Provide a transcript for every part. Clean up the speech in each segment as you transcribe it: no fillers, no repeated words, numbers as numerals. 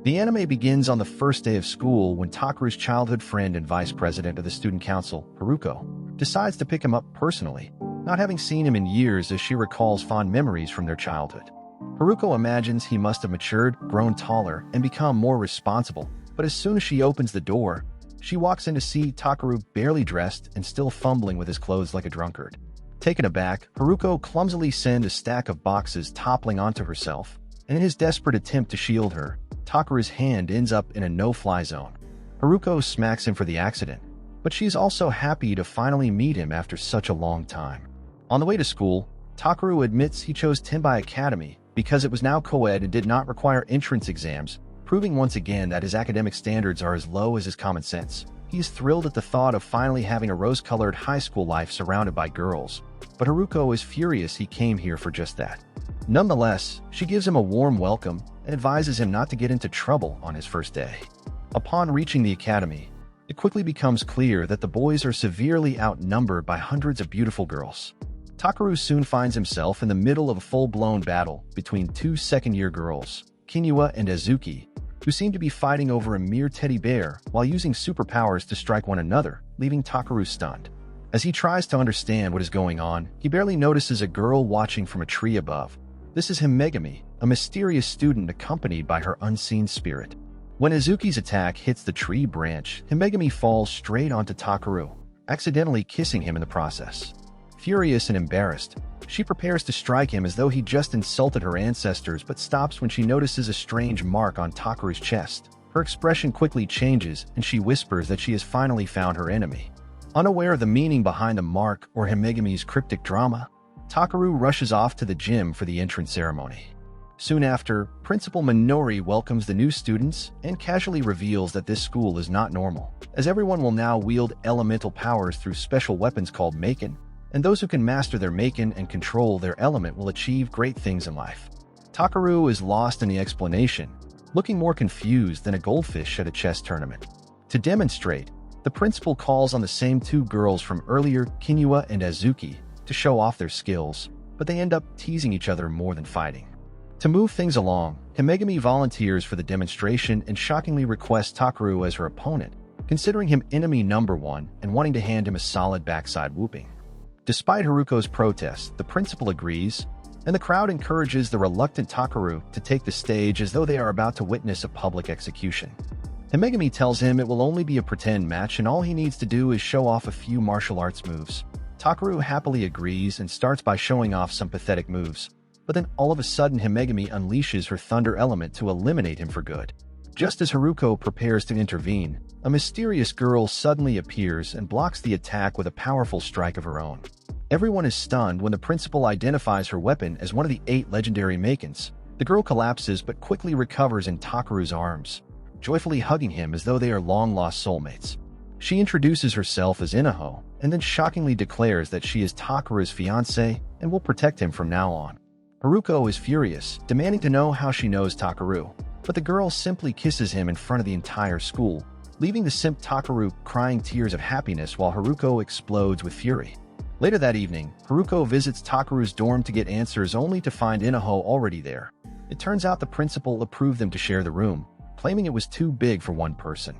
The anime begins on the first day of school when Takeru's childhood friend and vice president of the student council, Haruko, decides to pick him up personally, not having seen him in years as she recalls fond memories from their childhood. Haruko imagines he must have matured, grown taller, and become more responsible, but as soon as she opens the door, she walks in to see Takeru barely dressed and still fumbling with his clothes like a drunkard. Taken aback, Haruko clumsily sends a stack of boxes toppling onto herself, and in his desperate attempt to shield her, Takeru's hand ends up in a no-fly zone. Haruko smacks him for the accident, but she's also happy to finally meet him after such a long time. On the way to school, Takeru admits he chose Tenbai Academy because it was now co-ed and did not require entrance exams, proving once again that his academic standards are as low as his common sense. He is thrilled at the thought of finally having a rose-colored high school life surrounded by girls, but Haruko is furious he came here for just that. Nonetheless, she gives him a warm welcome and advises him not to get into trouble on his first day. Upon reaching the academy, it quickly becomes clear that the boys are severely outnumbered by hundreds of beautiful girls. Takeru soon finds himself in the middle of a full-blown battle between two second-year girls, Kinyua and Azuki, who seem to be fighting over a mere teddy bear while using superpowers to strike one another, leaving Takeru stunned. As he tries to understand what is going on, he barely notices a girl watching from a tree above. This is Himegami, a mysterious student accompanied by her unseen spirit. When Azuki's attack hits the tree branch, Himegami falls straight onto Takeru, accidentally kissing him in the process. Furious and embarrassed, she prepares to strike him as though he just insulted her ancestors, but stops when she notices a strange mark on Takeru's chest. Her expression quickly changes, and she whispers that she has finally found her enemy. Unaware of the meaning behind the mark or Himegami's cryptic drama, Takeru rushes off to the gym for the entrance ceremony. Soon after, Principal Minori welcomes the new students and casually reveals that this school is not normal, as everyone will now wield elemental powers through special weapons called Maken, and those who can master their Maken and control their element will achieve great things in life. Takeru is lost in the explanation, looking more confused than a goldfish at a chess tournament. To demonstrate, the principal calls on the same two girls from earlier, Kinyua and Azuki, to show off their skills, but they end up teasing each other more than fighting. To move things along, Himegami volunteers for the demonstration and shockingly requests Takeru as her opponent, considering him enemy number one and wanting to hand him a solid backside whooping. Despite Haruko's protest, the principal agrees, and the crowd encourages the reluctant Takeru to take the stage as though they are about to witness a public execution. Himegami tells him it will only be a pretend match and all he needs to do is show off a few martial arts moves. Takeru happily agrees and starts by showing off some pathetic moves, but then all of a sudden Himegami unleashes her thunder element to eliminate him for good. Just as Haruko prepares to intervene, a mysterious girl suddenly appears and blocks the attack with a powerful strike of her own. Everyone is stunned when the principal identifies her weapon as one of the 8 legendary Makens. The girl collapses but quickly recovers in Takeru's arms, joyfully hugging him as though they are long-lost soulmates. She introduces herself as Inaho, and then shockingly declares that she is Takeru's fiancée and will protect him from now on. Haruko is furious, demanding to know how she knows Takeru, but the girl simply kisses him in front of the entire school, leaving the simp Takeru crying tears of happiness while Haruko explodes with fury. Later that evening, Haruko visits Takeru's dorm to get answers only to find Inaho already there. It turns out the principal approved them to share the room, claiming it was too big for one person.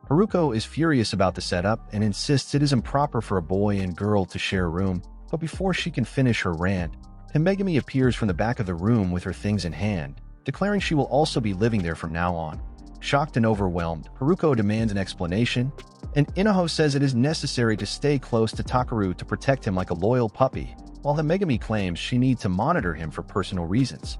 Haruko is furious about the setup and insists it is improper for a boy and girl to share a room, but before she can finish her rant, Himegami appears from the back of the room with her things in hand, declaring she will also be living there from now on. Shocked and overwhelmed, Haruko demands an explanation, and Inaho says it is necessary to stay close to Takeru to protect him like a loyal puppy, while Himegami claims she needs to monitor him for personal reasons.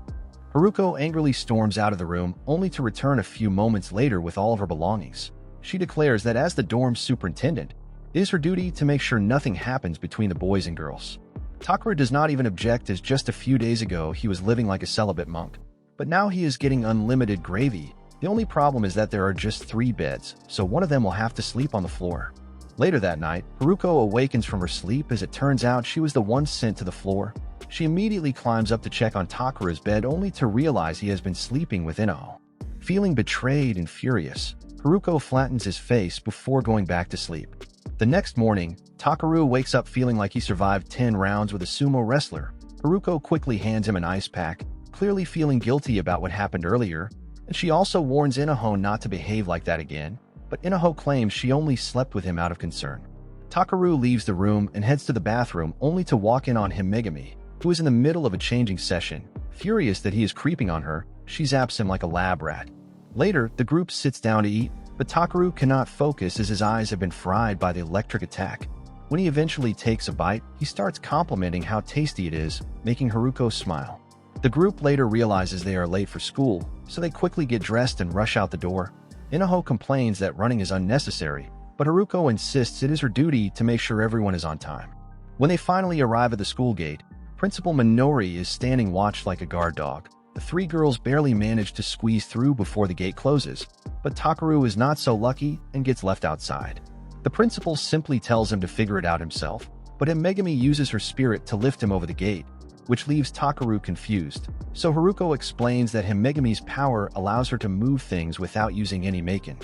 Haruko angrily storms out of the room, only to return a few moments later with all of her belongings. She declares that as the dorm's superintendent, it is her duty to make sure nothing happens between the boys and girls. Takeru does not even object, as just a few days ago he was living like a celibate monk, but now he is getting unlimited gravy. The only problem is that there are just 3 beds, so one of them will have to sleep on the floor. Later that night, Haruko awakens from her sleep as it turns out she was the one sent to the floor. She immediately climbs up to check on Takeru's bed only to realize he has been sleeping with Inaho. Feeling betrayed and furious, Haruko flattens his face before going back to sleep. The next morning, Takeru wakes up feeling like he survived 10 rounds with a sumo wrestler. Haruko quickly hands him an ice pack, clearly feeling guilty about what happened earlier, and she also warns Inaho not to behave like that again, but Inaho claims she only slept with him out of concern. Takaru leaves the room and heads to the bathroom only to walk in on Himegami, who is in the middle of a changing session. Furious that he is creeping on her, she zaps him like a lab rat. Later, the group sits down to eat, but Takaru cannot focus as his eyes have been fried by the electric attack. When he eventually takes a bite, he starts complimenting how tasty it is, making Haruko smile. The group later realizes they are late for school, so they quickly get dressed and rush out the door. Inaho complains that running is unnecessary, but Haruko insists it is her duty to make sure everyone is on time. When they finally arrive at the school gate, Principal Minori is standing watch like a guard dog. The three girls barely manage to squeeze through before the gate closes, but Takaru is not so lucky and gets left outside. The principal simply tells him to figure it out himself, but Himegami uses her spirit to lift him over the gate, which leaves Takaru confused. So Haruko explains that Himegami's power allows her to move things without using any maken.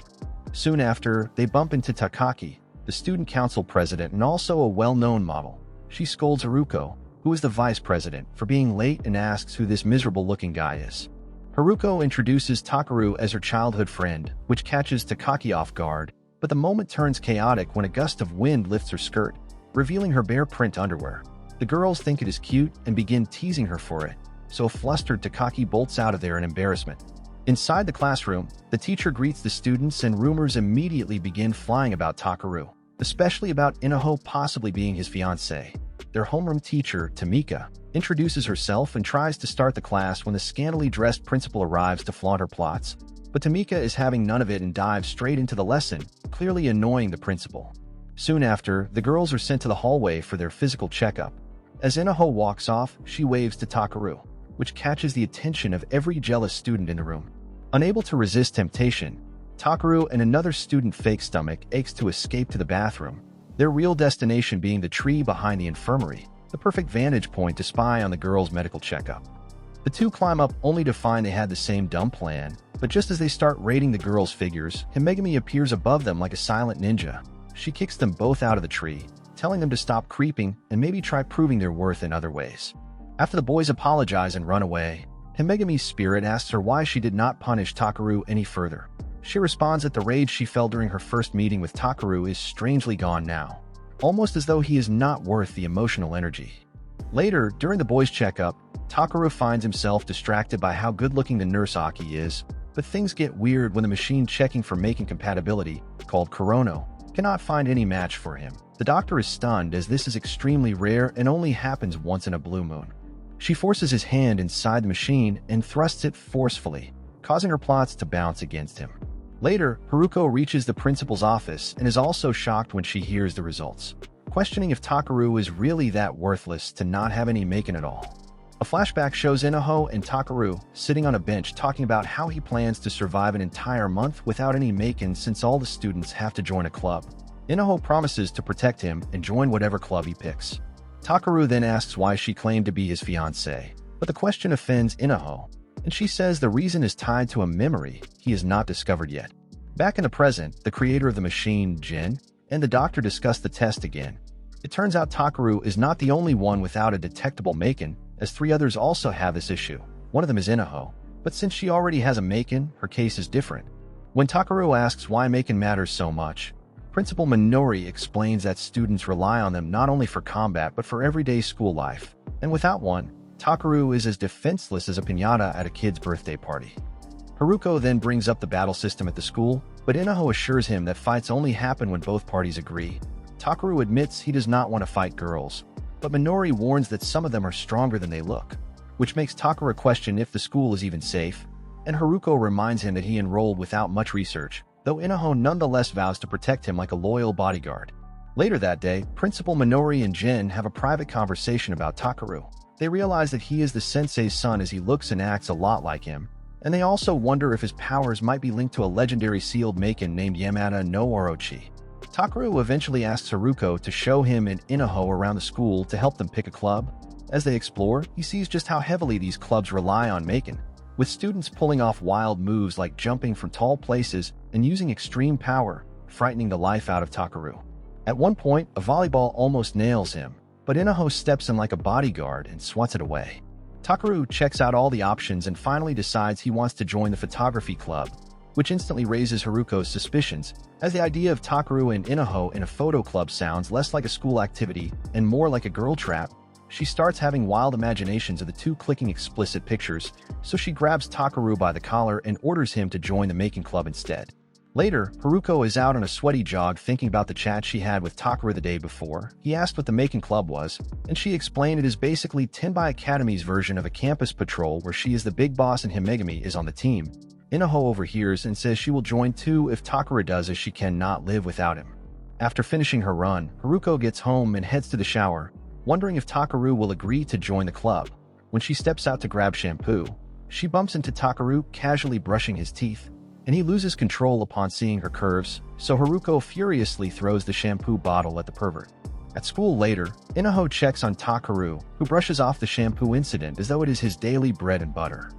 Soon after, they bump into Takaki, the student council president and also a well-known model. She scolds Haruko, who is the vice president, for being late and asks who this miserable-looking guy is. Haruko introduces Takaru as her childhood friend, which catches Takaki off guard, but the moment turns chaotic when a gust of wind lifts her skirt, revealing her bare print underwear. The girls think it is cute and begin teasing her for it, so a flustered Takaki bolts out of there in embarrassment. Inside the classroom, the teacher greets the students and rumors immediately begin flying about Takaru, especially about Inaho possibly being his fiancée. Their homeroom teacher, Tamika, introduces herself and tries to start the class when the scantily dressed principal arrives to flaunt her plots, but Tamika is having none of it and dives straight into the lesson, clearly annoying the principal. Soon after, the girls are sent to the hallway for their physical checkup. As Inaho walks off, she waves to Takaru, which catches the attention of every jealous student in the room. Unable to resist temptation, Takaru and another student fake stomach aches to escape to the bathroom, their real destination being the tree behind the infirmary, the perfect vantage point to spy on the girls' medical checkup. The two climb up only to find they had the same dumb plan, but just as they start rating the girls' figures, Himegami appears above them like a silent ninja. She kicks them both out of the tree, telling them to stop creeping and maybe try proving their worth in other ways. After the boys apologize and run away, Himegami's spirit asks her why she did not punish Takaru any further. She responds that the rage she felt during her first meeting with Takaru is strangely gone now, almost as though he is not worth the emotional energy. Later, during the boys' checkup, Takaru finds himself distracted by how good-looking the nurse Aki is, but things get weird when the machine checking for maken compatibility, called Corono, cannot find any match for him. The doctor is stunned as this is extremely rare and only happens once in a blue moon. She forces his hand inside the machine and thrusts it forcefully, causing her plots to bounce against him. Later, Haruko reaches the principal's office and is also shocked when she hears the results, questioning if Takaru is really that worthless to not have any maken at all. A flashback shows Inaho and Takaru sitting on a bench talking about how he plans to survive an entire month without any maken since all the students have to join a club. Inaho promises to protect him and join whatever club he picks. Takaru then asks why she claimed to be his fiancée, but the question offends Inaho, and she says the reason is tied to a memory he has not discovered yet. Back in the present, the creator of the machine, Jin, and the doctor discuss the test again. It turns out Takaru is not the only one without a detectable maken, as 3 others also have this issue. One of them is Inaho, but since she already has a maken, her case is different. When Takaru asks why maken matters so much, Principal Minori explains that students rely on them not only for combat but for everyday school life, and without one, Takaru is as defenseless as a piñata at a kid's birthday party. Haruko then brings up the battle system at the school, but Inaho assures him that fights only happen when both parties agree. Takaru admits he does not want to fight girls, but Minori warns that some of them are stronger than they look, which makes Takaru question if the school is even safe, and Haruko reminds him that he enrolled without much research, though Inaho nonetheless vows to protect him like a loyal bodyguard. Later that day, Principal Minori and Jin have a private conversation about Takaru. They realize that he is the sensei's son as he looks and acts a lot like him, and they also wonder if his powers might be linked to a legendary sealed maken named Yamada no Orochi. Takaru eventually asks Haruko to show him and Inaho around the school to help them pick a club. As they explore, he sees just how heavily these clubs rely on maken, with students pulling off wild moves like jumping from tall places and using extreme power, frightening the life out of Takaru. At one point, a volleyball almost nails him, but Inaho steps in like a bodyguard and swats it away. Takaru checks out all the options and finally decides he wants to join the photography club, which instantly raises Haruko's suspicions, as the idea of Takaru and Inaho in a photo club sounds less like a school activity and more like a girl trap. She starts having wild imaginations of the two clicking explicit pictures, so she grabs Takaru by the collar and orders him to join the making club instead. Later, Haruko is out on a sweaty jog thinking about the chat she had with Takaru the day before. He asked what the making club was, and she explained it is basically Tenbai Academy's version of a campus patrol where she is the big boss and Himegami is on the team. Inaho overhears and says she will join too if Takaru does, as she cannot live without him. After finishing her run, Haruko gets home and heads to the shower, wondering if Takaru will agree to join the club. When she steps out to grab shampoo, she bumps into Takaru casually brushing his teeth, and he loses control upon seeing her curves, so Haruko furiously throws the shampoo bottle at the pervert. At school later, Inaho checks on Takaru, who brushes off the shampoo incident as though it is his daily bread and butter.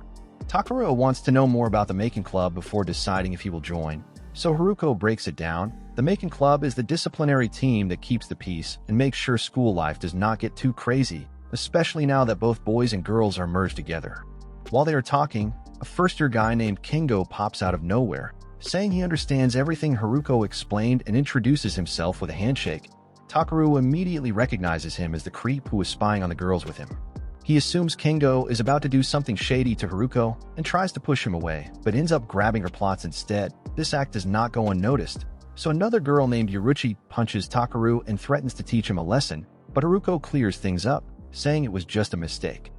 Takaru wants to know more about the making club before deciding if he will join, so Haruko breaks it down. The making club is the disciplinary team that keeps the peace and makes sure school life does not get too crazy, especially now that both boys and girls are merged together. While they are talking, a first-year guy named Kingo pops out of nowhere, saying he understands everything Haruko explained and introduces himself with a handshake. Takaru immediately recognizes him as the creep who is spying on the girls with him. He assumes Kingo is about to do something shady to Haruko and tries to push him away, but ends up grabbing her plots instead. This act does not go unnoticed, so another girl named Yuruchi punches Takaru and threatens to teach him a lesson, but Haruko clears things up, saying it was just a mistake.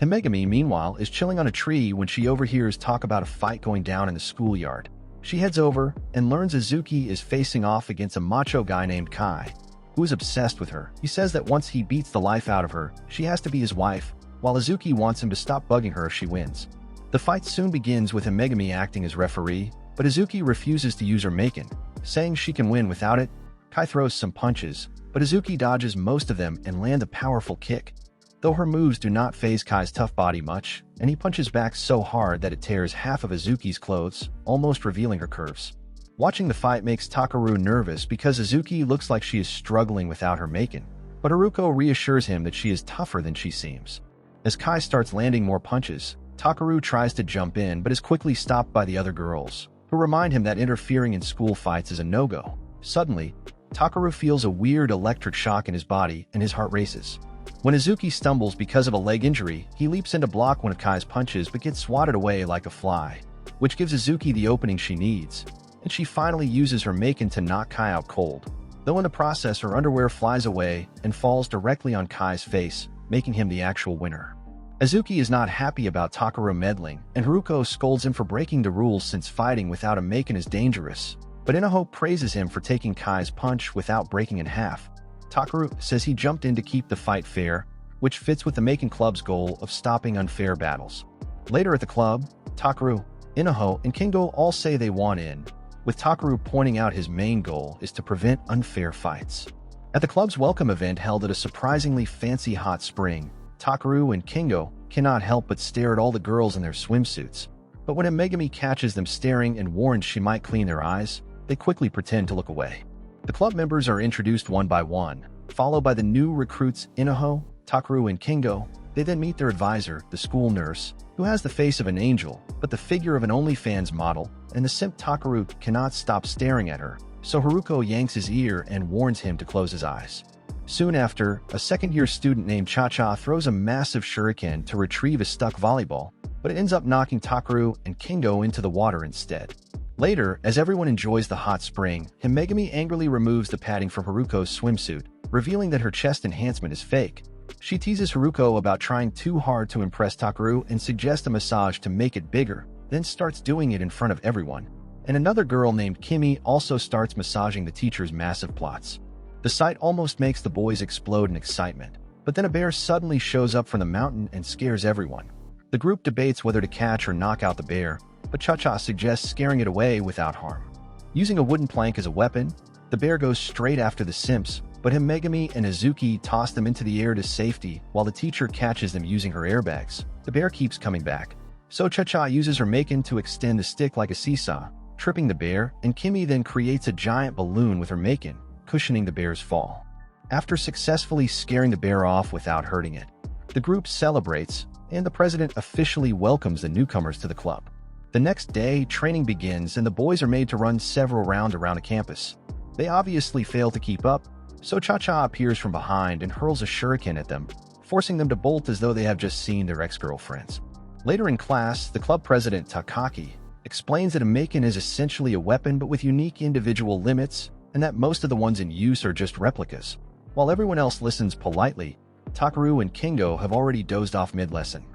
Himegami, meanwhile, is chilling on a tree when she overhears talk about a fight going down in the schoolyard. She heads over and learns Azuki is facing off against a macho guy named Kai, who is obsessed with her. He says that once he beats the life out of her, she has to be his wife, while Azuki wants him to stop bugging her if she wins. The fight soon begins with Himegami acting as referee, but Azuki refuses to use her Maken, saying she can win without it. Kai throws some punches, but Azuki dodges most of them and lands a powerful kick, though her moves do not faze Kai's tough body much, and he punches back so hard that it tears half of Azuki's clothes, almost revealing her curves. Watching the fight makes Takaru nervous because Azuki looks like she is struggling without her Maken, but Haruko reassures him that she is tougher than she seems. As Kai starts landing more punches, Takaru tries to jump in but is quickly stopped by the other girls, who remind him that interfering in school fights is a no-go. Suddenly, Takaru feels a weird electric shock in his body and his heart races. When Azuki stumbles because of a leg injury, he leaps in to block one of Kai's punches but gets swatted away like a fly, which gives Azuki the opening she needs, and she finally uses her Maken to knock Kai out cold, though in the process her underwear flies away and falls directly on Kai's face, making him the actual winner. Azuki is not happy about Takaru meddling, and Haruko scolds him for breaking the rules since fighting without a Maken is dangerous, but Inaho praises him for taking Kai's punch without breaking in half. Takaru says he jumped in to keep the fight fair, which fits with the Maken Club's goal of stopping unfair battles. Later at the club, Takaru, Inaho, and Kingo all say they want in, with Takaru pointing out his main goal is to prevent unfair fights. At the club's welcome event held at a surprisingly fancy hot spring, Takaru and Kingo cannot help but stare at all the girls in their swimsuits, but when Himegami catches them staring and warns she might clean their eyes, they quickly pretend to look away. The club members are introduced one by one, followed by the new recruits Inaho, Takaru, and Kingo. They then meet their advisor, the school nurse, who has the face of an angel, but the figure of an OnlyFans model, and the simp Takaru cannot stop staring at her, so Haruko yanks his ear and warns him to close his eyes. Soon after, a second-year student named Cha-Cha throws a massive shuriken to retrieve a stuck volleyball, but it ends up knocking Takaru and Kingo into the water instead. Later, as everyone enjoys the hot spring, Himegami angrily removes the padding from Haruko's swimsuit, revealing that her chest enhancement is fake. She teases Haruko about trying too hard to impress Takaru and suggests a massage to make it bigger, then starts doing it in front of everyone. And another girl named Kimi also starts massaging the teacher's massive plots. The sight almost makes the boys explode in excitement, but then a bear suddenly shows up from the mountain and scares everyone. The group debates whether to catch or knock out the bear, but Cha-Cha suggests scaring it away without harm. Using a wooden plank as a weapon, the bear goes straight after the simps, but Himegami and Azuki toss them into the air to safety while the teacher catches them using her airbags. The bear keeps coming back, so Cha-Cha uses her Maken to extend the stick like a seesaw, tripping the bear, and Kimi then creates a giant balloon with her Maken, cushioning the bear's fall. After successfully scaring the bear off without hurting it, the group celebrates, and the president officially welcomes the newcomers to the club. The next day, training begins and the boys are made to run several rounds around the campus. They obviously fail to keep up, so Cha-Cha appears from behind and hurls a shuriken at them, forcing them to bolt as though they have just seen their ex-girlfriends. Later in class, the club president, Takaki, explains that a Makin is essentially a weapon but with unique individual limits, and that most of the ones in use are just replicas. While everyone else listens politely, Takaru and Kingo have already dozed off mid-lesson.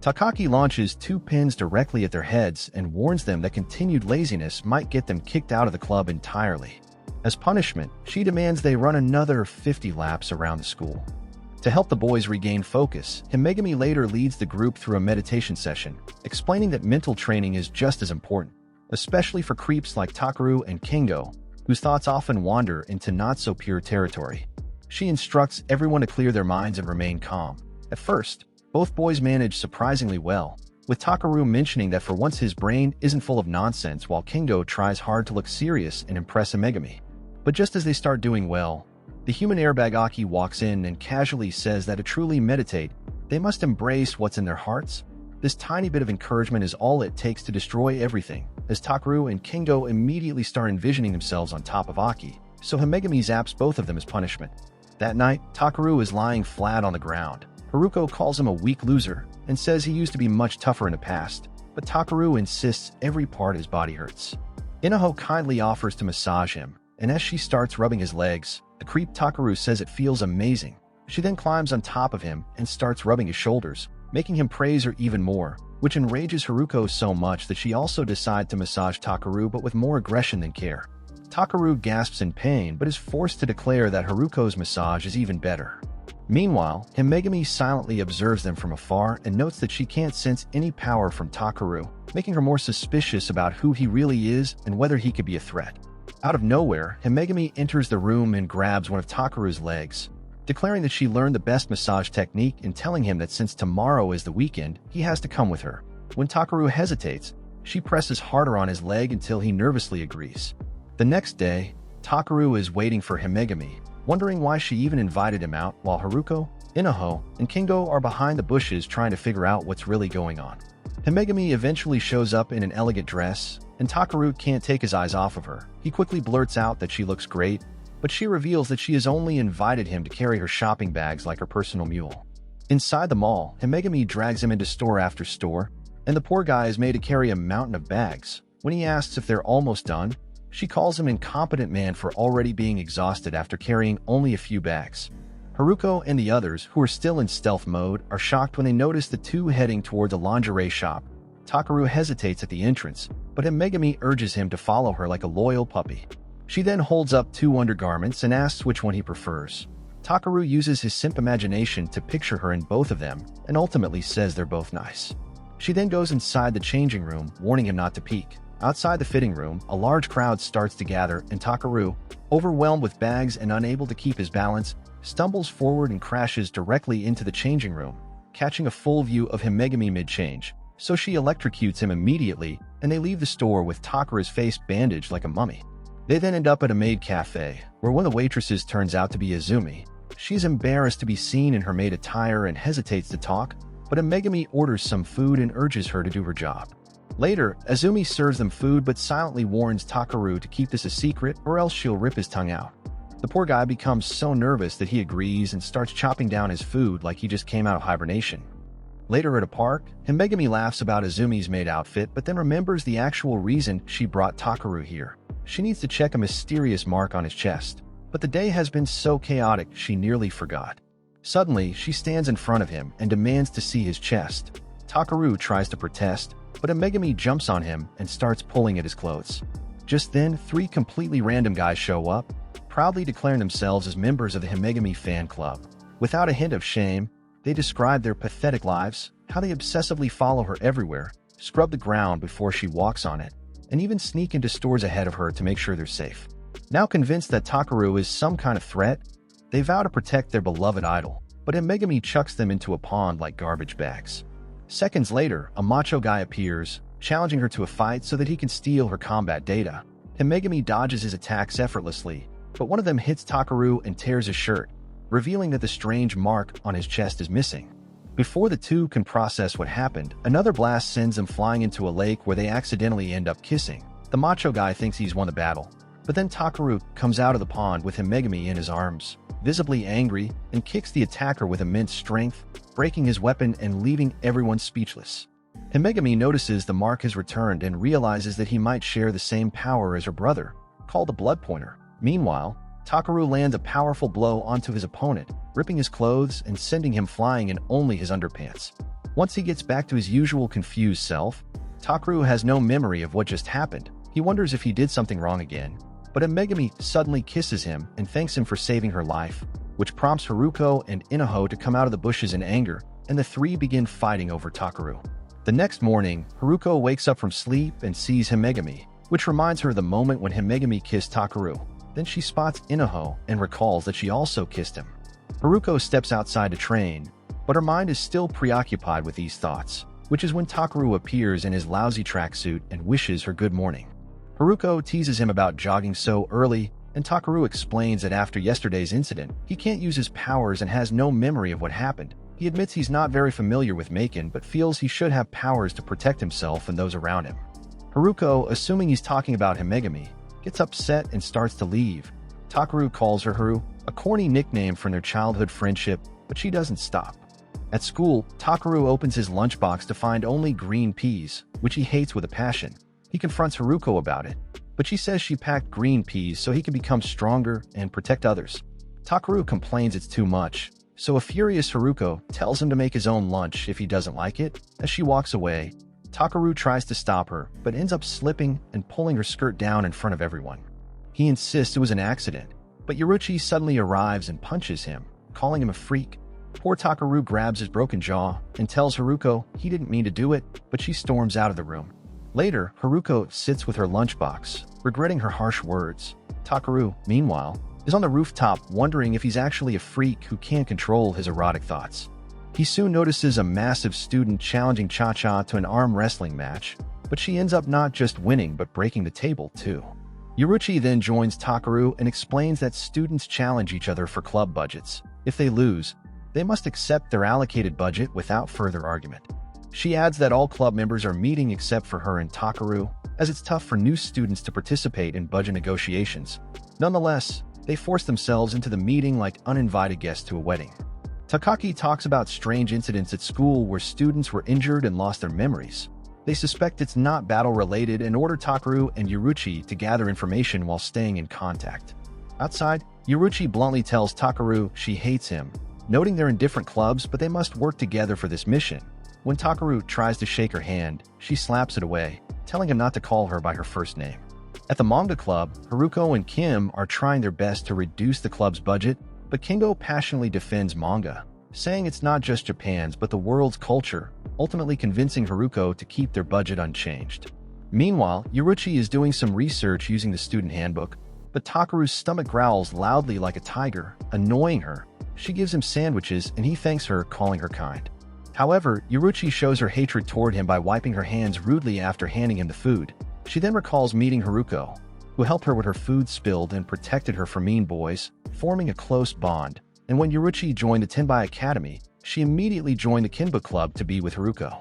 Takaki launches 2 pins directly at their heads and warns them that continued laziness might get them kicked out of the club entirely. As punishment, she demands they run another 50 laps around the school. To help the boys regain focus, Himegami later leads the group through a meditation session, explaining that mental training is just as important, especially for creeps like Takaru and Kingo, whose thoughts often wander into not-so-pure territory. She instructs everyone to clear their minds and remain calm. At first, both boys manage surprisingly well, with Takaru mentioning that for once his brain isn't full of nonsense while Kingo tries hard to look serious and impress Himegami. But just as they start doing well, the human airbag Aki walks in and casually says that to truly meditate, they must embrace what's in their hearts. This tiny bit of encouragement is all it takes to destroy everything, as Takaru and Kingo immediately start envisioning themselves on top of Aki, so Himegami zaps both of them as punishment. That night, Takaru is lying flat on the ground. Haruko calls him a weak loser and says he used to be much tougher in the past, but Takaru insists every part of his body hurts. Inaho kindly offers to massage him, and as she starts rubbing his legs, the creep Takaru says it feels amazing. She then climbs on top of him and starts rubbing his shoulders, making him praise her even more, which enrages Haruko so much that she also decides to massage Takaru but with more aggression than care. Takaru gasps in pain but is forced to declare that Haruko's massage is even better. Meanwhile, Himegami silently observes them from afar and notes that she can't sense any power from Takaru, making her more suspicious about who he really is and whether he could be a threat. Out of nowhere, Himegami enters the room and grabs one of Takaru's legs, declaring that she learned the best massage technique and telling him that since tomorrow is the weekend, he has to come with her. When Takaru hesitates, she presses harder on his leg until he nervously agrees. The next day, Takaru is waiting for Himegami, wondering why she even invited him out while Haruko, Inaho, and Kingo are behind the bushes trying to figure out what's really going on. Himegami eventually shows up in an elegant dress, and Takaru can't take his eyes off of her. He quickly blurts out that she looks great, but she reveals that she has only invited him to carry her shopping bags like her personal mule. Inside the mall, Himegami drags him into store after store, and the poor guy is made to carry a mountain of bags. When he asks if they're almost done, she calls him an incompetent man for already being exhausted after carrying only a few bags. Haruko and the others, who are still in stealth mode, are shocked when they notice the two heading towards a lingerie shop. Takaru hesitates at the entrance, but Himegami urges him to follow her like a loyal puppy. She then holds up 2 undergarments and asks which one he prefers. Takaru uses his simp imagination to picture her in both of them and ultimately says they're both nice. She then goes inside the changing room, warning him not to peek. Outside the fitting room, a large crowd starts to gather, and Takaru, overwhelmed with bags and unable to keep his balance, stumbles forward and crashes directly into the changing room, catching a full view of Himegami mid-change. So she electrocutes him immediately, and they leave the store with Takaru's face bandaged like a mummy. They then end up at a maid cafe, where one of the waitresses turns out to be Izumi. She's embarrassed to be seen in her maid attire and hesitates to talk, but Himegami orders some food and urges her to do her job. Later, Azumi serves them food but silently warns Takaru to keep this a secret or else she'll rip his tongue out. The poor guy becomes so nervous that he agrees and starts chopping down his food like he just came out of hibernation. Later at a park, Himegami laughs about Azumi's maid outfit but then remembers the actual reason she brought Takaru here. She needs to check a mysterious mark on his chest, but the day has been so chaotic she nearly forgot. Suddenly, she stands in front of him and demands to see his chest. Takaru tries to protest, but Himegami jumps on him and starts pulling at his clothes. Just then, 3 completely random guys show up, proudly declaring themselves as members of the Himegami fan club. Without a hint of shame, they describe their pathetic lives, how they obsessively follow her everywhere, scrub the ground before she walks on it, and even sneak into stores ahead of her to make sure they're safe. Now convinced that Takaru is some kind of threat, they vow to protect their beloved idol, but Himegami chucks them into a pond like garbage bags. Seconds later, a macho guy appears, challenging her to a fight so that he can steal her combat data. Himegami dodges his attacks effortlessly, but one of them hits Takaru and tears his shirt, revealing that the strange mark on his chest is missing. Before the two can process what happened, another blast sends them flying into a lake where they accidentally end up kissing. The macho guy thinks he's won the battle, but then Takaru comes out of the pond with Himegami in his arms, visibly angry, and kicks the attacker with immense strength, breaking his weapon and leaving everyone speechless. Himegami notices the mark has returned and realizes that he might share the same power as her brother, called the Blood Pointer. Meanwhile, Takaru lands a powerful blow onto his opponent, ripping his clothes and sending him flying in only his underpants. Once he gets back to his usual confused self, Takaru has no memory of what just happened. He wonders if he did something wrong again, but Himegami suddenly kisses him and thanks him for saving her life, which prompts Haruko and Inaho to come out of the bushes in anger, and the three begin fighting over Takaru. The next morning, Haruko wakes up from sleep and sees Himegami, which reminds her of the moment when Himegami kissed Takaru. Then she spots Inaho and recalls that she also kissed him. Haruko steps outside to train, but her mind is still preoccupied with these thoughts, which is when Takaru appears in his lousy tracksuit and wishes her good morning. Haruko teases him about jogging so early, and Takaru explains that after yesterday's incident, he can't use his powers and has no memory of what happened. He admits he's not very familiar with Maken, but feels he should have powers to protect himself and those around him. Haruko, assuming he's talking about Himegami, gets upset and starts to leave. Takaru calls her Haru, a corny nickname from their childhood friendship, but she doesn't stop. At school, Takaru opens his lunchbox to find only green peas, which he hates with a passion. He confronts Haruko about it, but she says she packed green peas so he can become stronger and protect others. Takaru complains it's too much, so a furious Haruko tells him to make his own lunch if he doesn't like it. As she walks away, Takaru tries to stop her, but ends up slipping and pulling her skirt down in front of everyone. He insists it was an accident, but Yoruchi suddenly arrives and punches him, calling him a freak. Poor Takaru grabs his broken jaw and tells Haruko he didn't mean to do it, but she storms out of the room. Later, Haruko sits with her lunchbox, regretting her harsh words. Takaru, meanwhile, is on the rooftop wondering if he's actually a freak who can't control his erotic thoughts. He soon notices a massive student challenging Cha-Cha to an arm wrestling match, but she ends up not just winning but breaking the table too. Yoruchi then joins Takaru and explains that students challenge each other for club budgets. If they lose, they must accept their allocated budget without further argument. She adds that all club members are meeting except for her and Takaru, as it's tough for new students to participate in budget negotiations. Nonetheless, they force themselves into the meeting like uninvited guests to a wedding. Takaki talks about strange incidents at school where students were injured and lost their memories. They suspect it's not battle-related and order Takaru and Yoruchi to gather information while staying in contact. Outside, Yoruchi bluntly tells Takaru she hates him, noting they're in different clubs but they must work together for this mission. When Takaru tries to shake her hand, she slaps it away, telling him not to call her by her first name. At the manga club, Haruko and Kim are trying their best to reduce the club's budget, but Kingo passionately defends manga, saying it's not just Japan's but the world's culture, ultimately convincing Haruko to keep their budget unchanged. Meanwhile, Yoruchi is doing some research using the student handbook, but Takaru's stomach growls loudly like a tiger, annoying her. She gives him sandwiches and he thanks her, calling her kind. However, Yoruchi shows her hatred toward him by wiping her hands rudely after handing him the food. She then recalls meeting Haruko, who helped her with her food spilled and protected her from mean boys, forming a close bond. And when Yoruchi joined the Tenbai Academy, she immediately joined the Kinba Club to be with Haruko.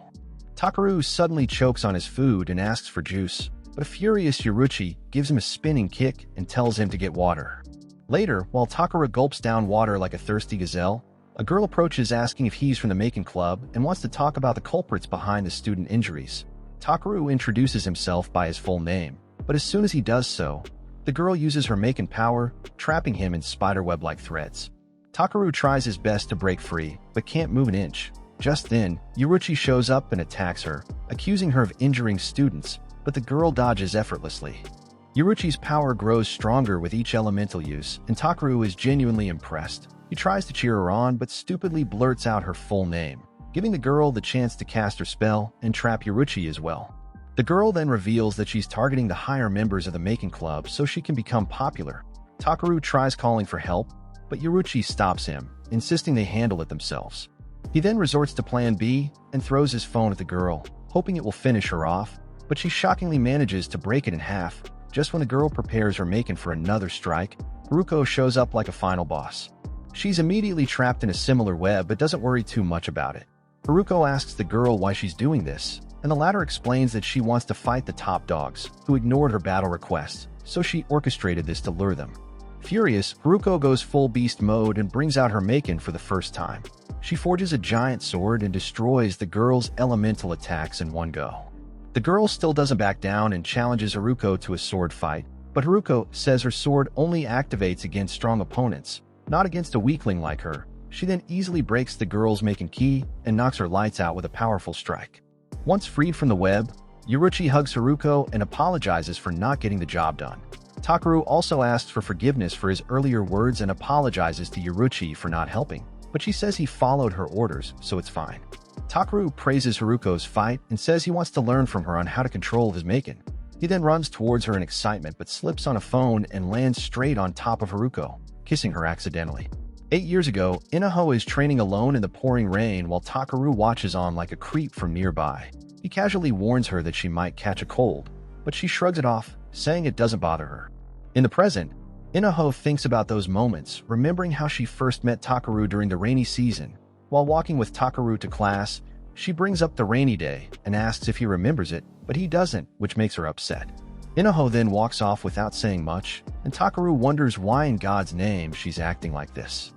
Takaru suddenly chokes on his food and asks for juice, but a furious Yoruchi gives him a spinning kick and tells him to get water. Later, while Takaru gulps down water like a thirsty gazelle, a girl approaches asking if he's from the Maken Club and wants to talk about the culprits behind the student injuries. Takaru introduces himself by his full name, but as soon as he does so, the girl uses her Maken power, trapping him in spiderweb-like threads. Takaru tries his best to break free, but can't move an inch. Just then, Yoruchi shows up and attacks her, accusing her of injuring students, but the girl dodges effortlessly. Yoruchi's power grows stronger with each elemental use, and Takaru is genuinely impressed. He tries to cheer her on, but stupidly blurts out her full name, giving the girl the chance to cast her spell and trap Yoruchi as well. The girl then reveals that she's targeting the higher members of the Maken Club so she can become popular. Takaru tries calling for help, but Yoruchi stops him, insisting they handle it themselves. He then resorts to Plan B and throws his phone at the girl, hoping it will finish her off, but she shockingly manages to break it in half. Just when the girl prepares her Maken for another strike, Haruko shows up like a final boss. She's immediately trapped in a similar web but doesn't worry too much about it. Haruko asks the girl why she's doing this, and the latter explains that she wants to fight the top dogs, who ignored her battle requests, so she orchestrated this to lure them. Furious, Haruko goes full beast mode and brings out her Maken for the first time. She forges a giant sword and destroys the girl's elemental attacks in one go. The girl still doesn't back down and challenges Haruko to a sword fight, but Haruko says her sword only activates against strong opponents, not against a weakling like her. She then easily breaks the girl's Maken key and knocks her lights out with a powerful strike. Once freed from the web, Yuruchi hugs Haruko and apologizes for not getting the job done. Takaru also asks for forgiveness for his earlier words and apologizes to Yuruchi for not helping, but she says he followed her orders, so it's fine. Takaru praises Haruko's fight and says he wants to learn from her on how to control his Maken. He then runs towards her in excitement but slips on a phone and lands straight on top of Haruko, kissing her accidentally. 8 years ago, Inaho is training alone in the pouring rain while Takaru watches on like a creep from nearby. He casually warns her that she might catch a cold, but she shrugs it off, saying it doesn't bother her. In the present, Inaho thinks about those moments, remembering how she first met Takaru during the rainy season. While walking with Takaru to class, she brings up the rainy day and asks if he remembers it, but he doesn't, which makes her upset. Inaho then walks off without saying much, and Takaru wonders why in God's name she's acting like this.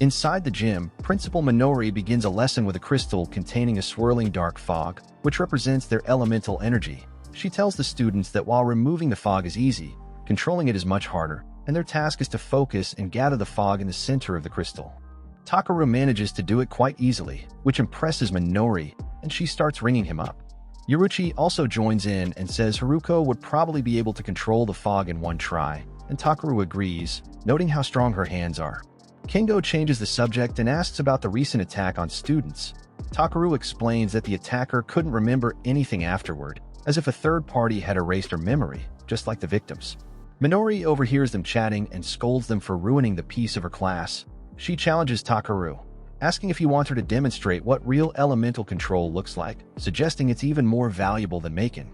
Inside the gym, Principal Minori begins a lesson with a crystal containing a swirling dark fog, which represents their elemental energy. She tells the students that while removing the fog is easy, controlling it is much harder, and their task is to focus and gather the fog in the center of the crystal. Takaru manages to do it quite easily, which impresses Minori, and she starts ringing him up. Yuruchi also joins in and says Haruko would probably be able to control the fog in one try, and Takaru agrees, noting how strong her hands are. Kengo changes the subject and asks about the recent attack on students. Takaru explains that the attacker couldn't remember anything afterward, as if a third party had erased her memory, just like the victims. Minori overhears them chatting and scolds them for ruining the peace of her class. She challenges Takaru, asking if he wants her to demonstrate what real elemental control looks like, suggesting it's even more valuable than Maken.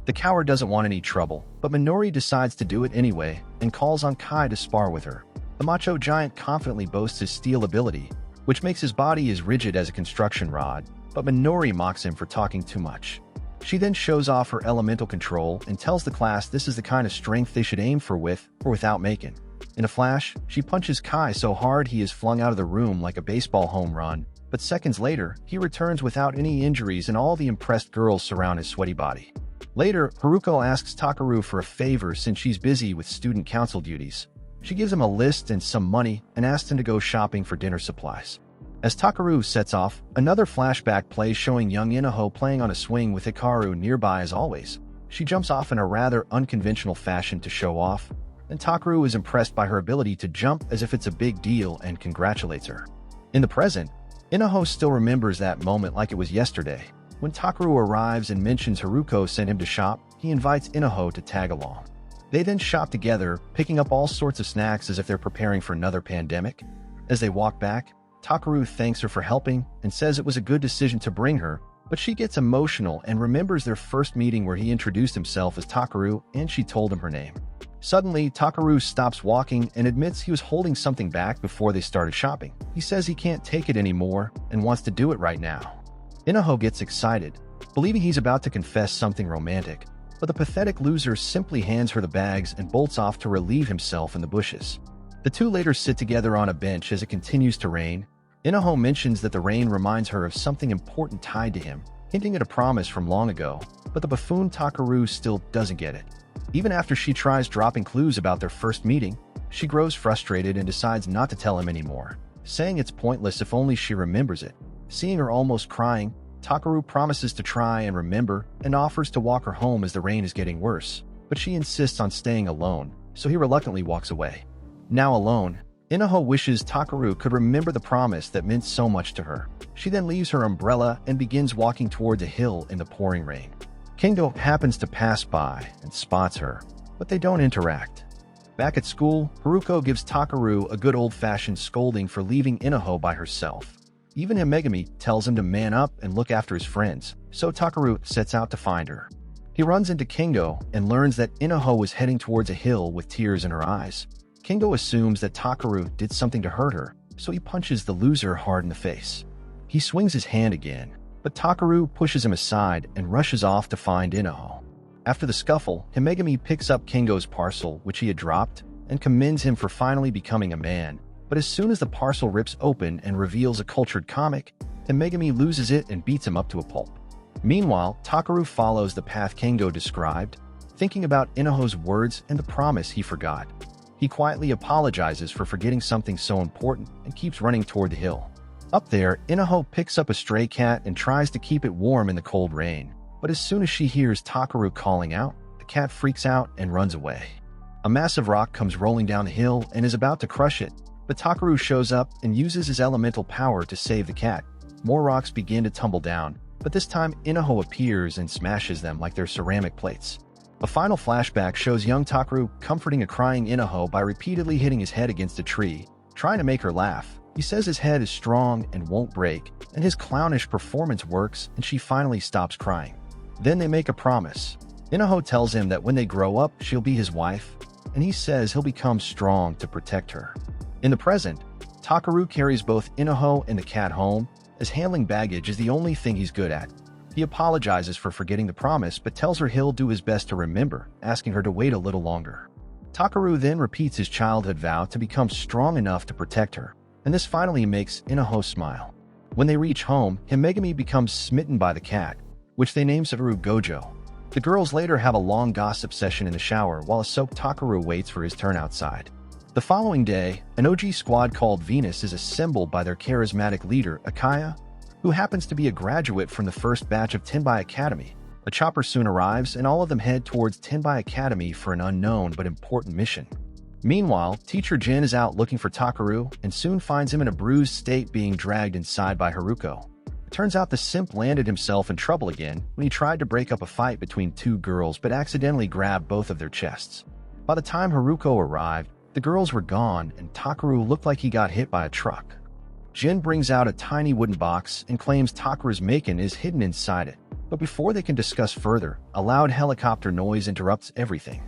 The coward doesn't want any trouble, but Minori decides to do it anyway and calls on Kai to spar with her. The macho giant confidently boasts his steel ability, which makes his body as rigid as a construction rod, but Minori mocks him for talking too much. She then shows off her elemental control and tells the class this is the kind of strength they should aim for with or without Maken. In a flash, she punches Kai so hard he is flung out of the room like a baseball home run, but seconds later, he returns without any injuries and all the impressed girls surround his sweaty body. Later, Haruko asks Takaru for a favor since she's busy with student council duties. She gives him a list and some money and asks him to go shopping for dinner supplies. As Takaru sets off, another flashback plays showing young Inaho playing on a swing with Hikaru nearby as always. She jumps off in a rather unconventional fashion to show off, and Takaru is impressed by her ability to jump as if it's a big deal and congratulates her. In the present, Inaho still remembers that moment like it was yesterday. When Takaru arrives and mentions Haruko sent him to shop, he invites Inaho to tag along. They then shop together, picking up all sorts of snacks as if they're preparing for another pandemic. As they walk back, Takaru thanks her for helping and says it was a good decision to bring her, but she gets emotional and remembers their first meeting where he introduced himself as Takaru and she told him her name. Suddenly, Takaru stops walking and admits he was holding something back before they started shopping. He says he can't take it anymore and wants to do it right now. Inaho gets excited, believing he's about to confess something romantic, but the pathetic loser simply hands her the bags and bolts off to relieve himself in the bushes. The two later sit together on a bench as it continues to rain. Inaho mentions that the rain reminds her of something important tied to him, hinting at a promise from long ago, but the buffoon Takaru still doesn't get it. Even after she tries dropping clues about their first meeting, she grows frustrated and decides not to tell him anymore, saying it's pointless if only she remembers it. Seeing her almost crying, Takaru promises to try and remember and offers to walk her home as the rain is getting worse, but she insists on staying alone, so he reluctantly walks away. Now alone, Inaho wishes Takaru could remember the promise that meant so much to her. She then leaves her umbrella and begins walking towards a hill in the pouring rain. Kengo happens to pass by and spots her, but they don't interact. Back at school, Haruko gives Takaru a good old-fashioned scolding for leaving Inaho by herself. Even Himegami tells him to man up and look after his friends, so Takaru sets out to find her. He runs into Kengo and learns that Inaho was heading towards a hill with tears in her eyes. Kengo assumes that Takaru did something to hurt her, so he punches the loser hard in the face. He swings his hand again, but Takaru pushes him aside and rushes off to find Inaho. After the scuffle, Himegami picks up Kengo's parcel, which he had dropped, and commends him for finally becoming a man. But as soon as the parcel rips open and reveals a cultured comic, Himegami loses it and beats him up to a pulp. Meanwhile, Takaru follows the path Kengo described, thinking about Inaho's words and the promise he forgot. He quietly apologizes for forgetting something so important and keeps running toward the hill. Up there, Inaho picks up a stray cat and tries to keep it warm in the cold rain. But as soon as she hears Takaru calling out, the cat freaks out and runs away. A massive rock comes rolling down the hill and is about to crush it, but Takaru shows up and uses his elemental power to save the cat. More rocks begin to tumble down, but this time Inaho appears and smashes them like they're ceramic plates. A final flashback shows young Takaru comforting a crying Inaho by repeatedly hitting his head against a tree, trying to make her laugh. He says his head is strong and won't break, and his clownish performance works, and she finally stops crying. Then they make a promise. Inaho tells him that when they grow up, she'll be his wife, and he says he'll become strong to protect her. In the present, Takaru carries both Inaho and the cat home, as handling baggage is the only thing he's good at. He apologizes for forgetting the promise, but tells her he'll do his best to remember, asking her to wait a little longer. Takaru then repeats his childhood vow to become strong enough to protect her, and this finally makes Inaho smile. When they reach home, Himegami becomes smitten by the cat, which they name Savaru Gojo. The girls later have a long gossip session in the shower while a soaked Takaru waits for his turn outside. The following day, an OG squad called Venus is assembled by their charismatic leader, Akaya, who happens to be a graduate from the first batch of Tenbai Academy. A chopper soon arrives, and all of them head towards Tenbai Academy for an unknown but important mission. Meanwhile, teacher Jin is out looking for Takaru and soon finds him in a bruised state being dragged inside by Haruko. It turns out the simp landed himself in trouble again when he tried to break up a fight between two girls but accidentally grabbed both of their chests. By the time Haruko arrived, the girls were gone and Takaru looked like he got hit by a truck. Jin brings out a tiny wooden box and claims Takaru's Maken is hidden inside it. But before they can discuss further, a loud helicopter noise interrupts everything.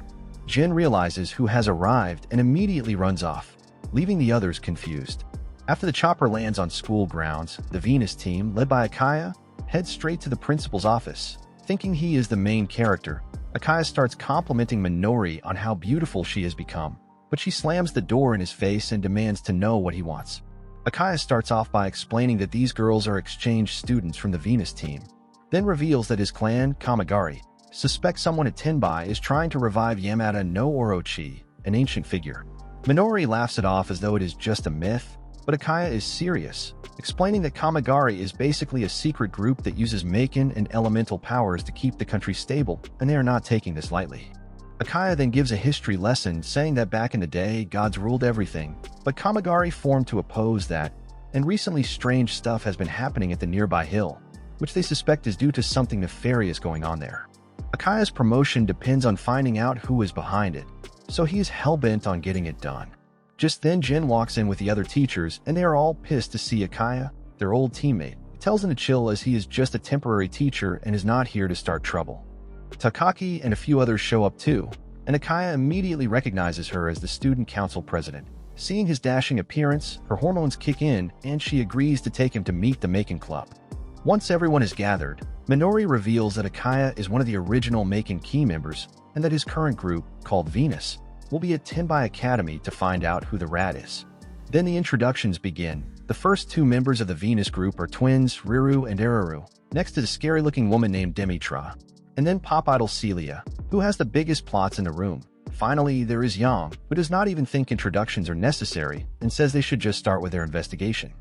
Jin realizes who has arrived and immediately runs off, leaving the others confused. After the chopper lands on school grounds, the Venus team, led by Akaya, heads straight to the principal's office. Thinking he is the main character, Akaya starts complimenting Minori on how beautiful she has become, but she slams the door in his face and demands to know what he wants. Akaya starts off by explaining that these girls are exchange students from the Venus team, then reveals that his clan, Kamigari, suspects someone at Tenbai is trying to revive Yamada no Orochi, an ancient figure. Minori laughs it off as though it is just a myth, but Akaya is serious, explaining that Kamigari is basically a secret group that uses Maken and elemental powers to keep the country stable, and they are not taking this lightly. Akaya then gives a history lesson saying that back in the day, gods ruled everything, but Kamigari formed to oppose that, and recently strange stuff has been happening at the nearby hill, which they suspect is due to something nefarious going on there. Akaya's promotion depends on finding out who is behind it, so he is hell-bent on getting it done. Just then Jin walks in with the other teachers, and they are all pissed to see Akaya, their old teammate. He tells them to chill as he is just a temporary teacher and is not here to start trouble. Takaki and a few others show up too, and Akaya immediately recognizes her as the student council president. Seeing his dashing appearance, her hormones kick in, and she agrees to take him to meet the Maken Club. Once everyone is gathered, Minori reveals that Akaya is one of the original Maken key members, and that his current group, called Venus, will be at Tenbai Academy to find out who the rat is. Then the introductions begin. The first two members of the Venus group are twins, Riru and Eraru, next to the scary-looking woman named Demitra, and then pop idol Celia, who has the biggest plots in the room. Finally, there is Yang, who does not even think introductions are necessary and says they should just start with their investigation.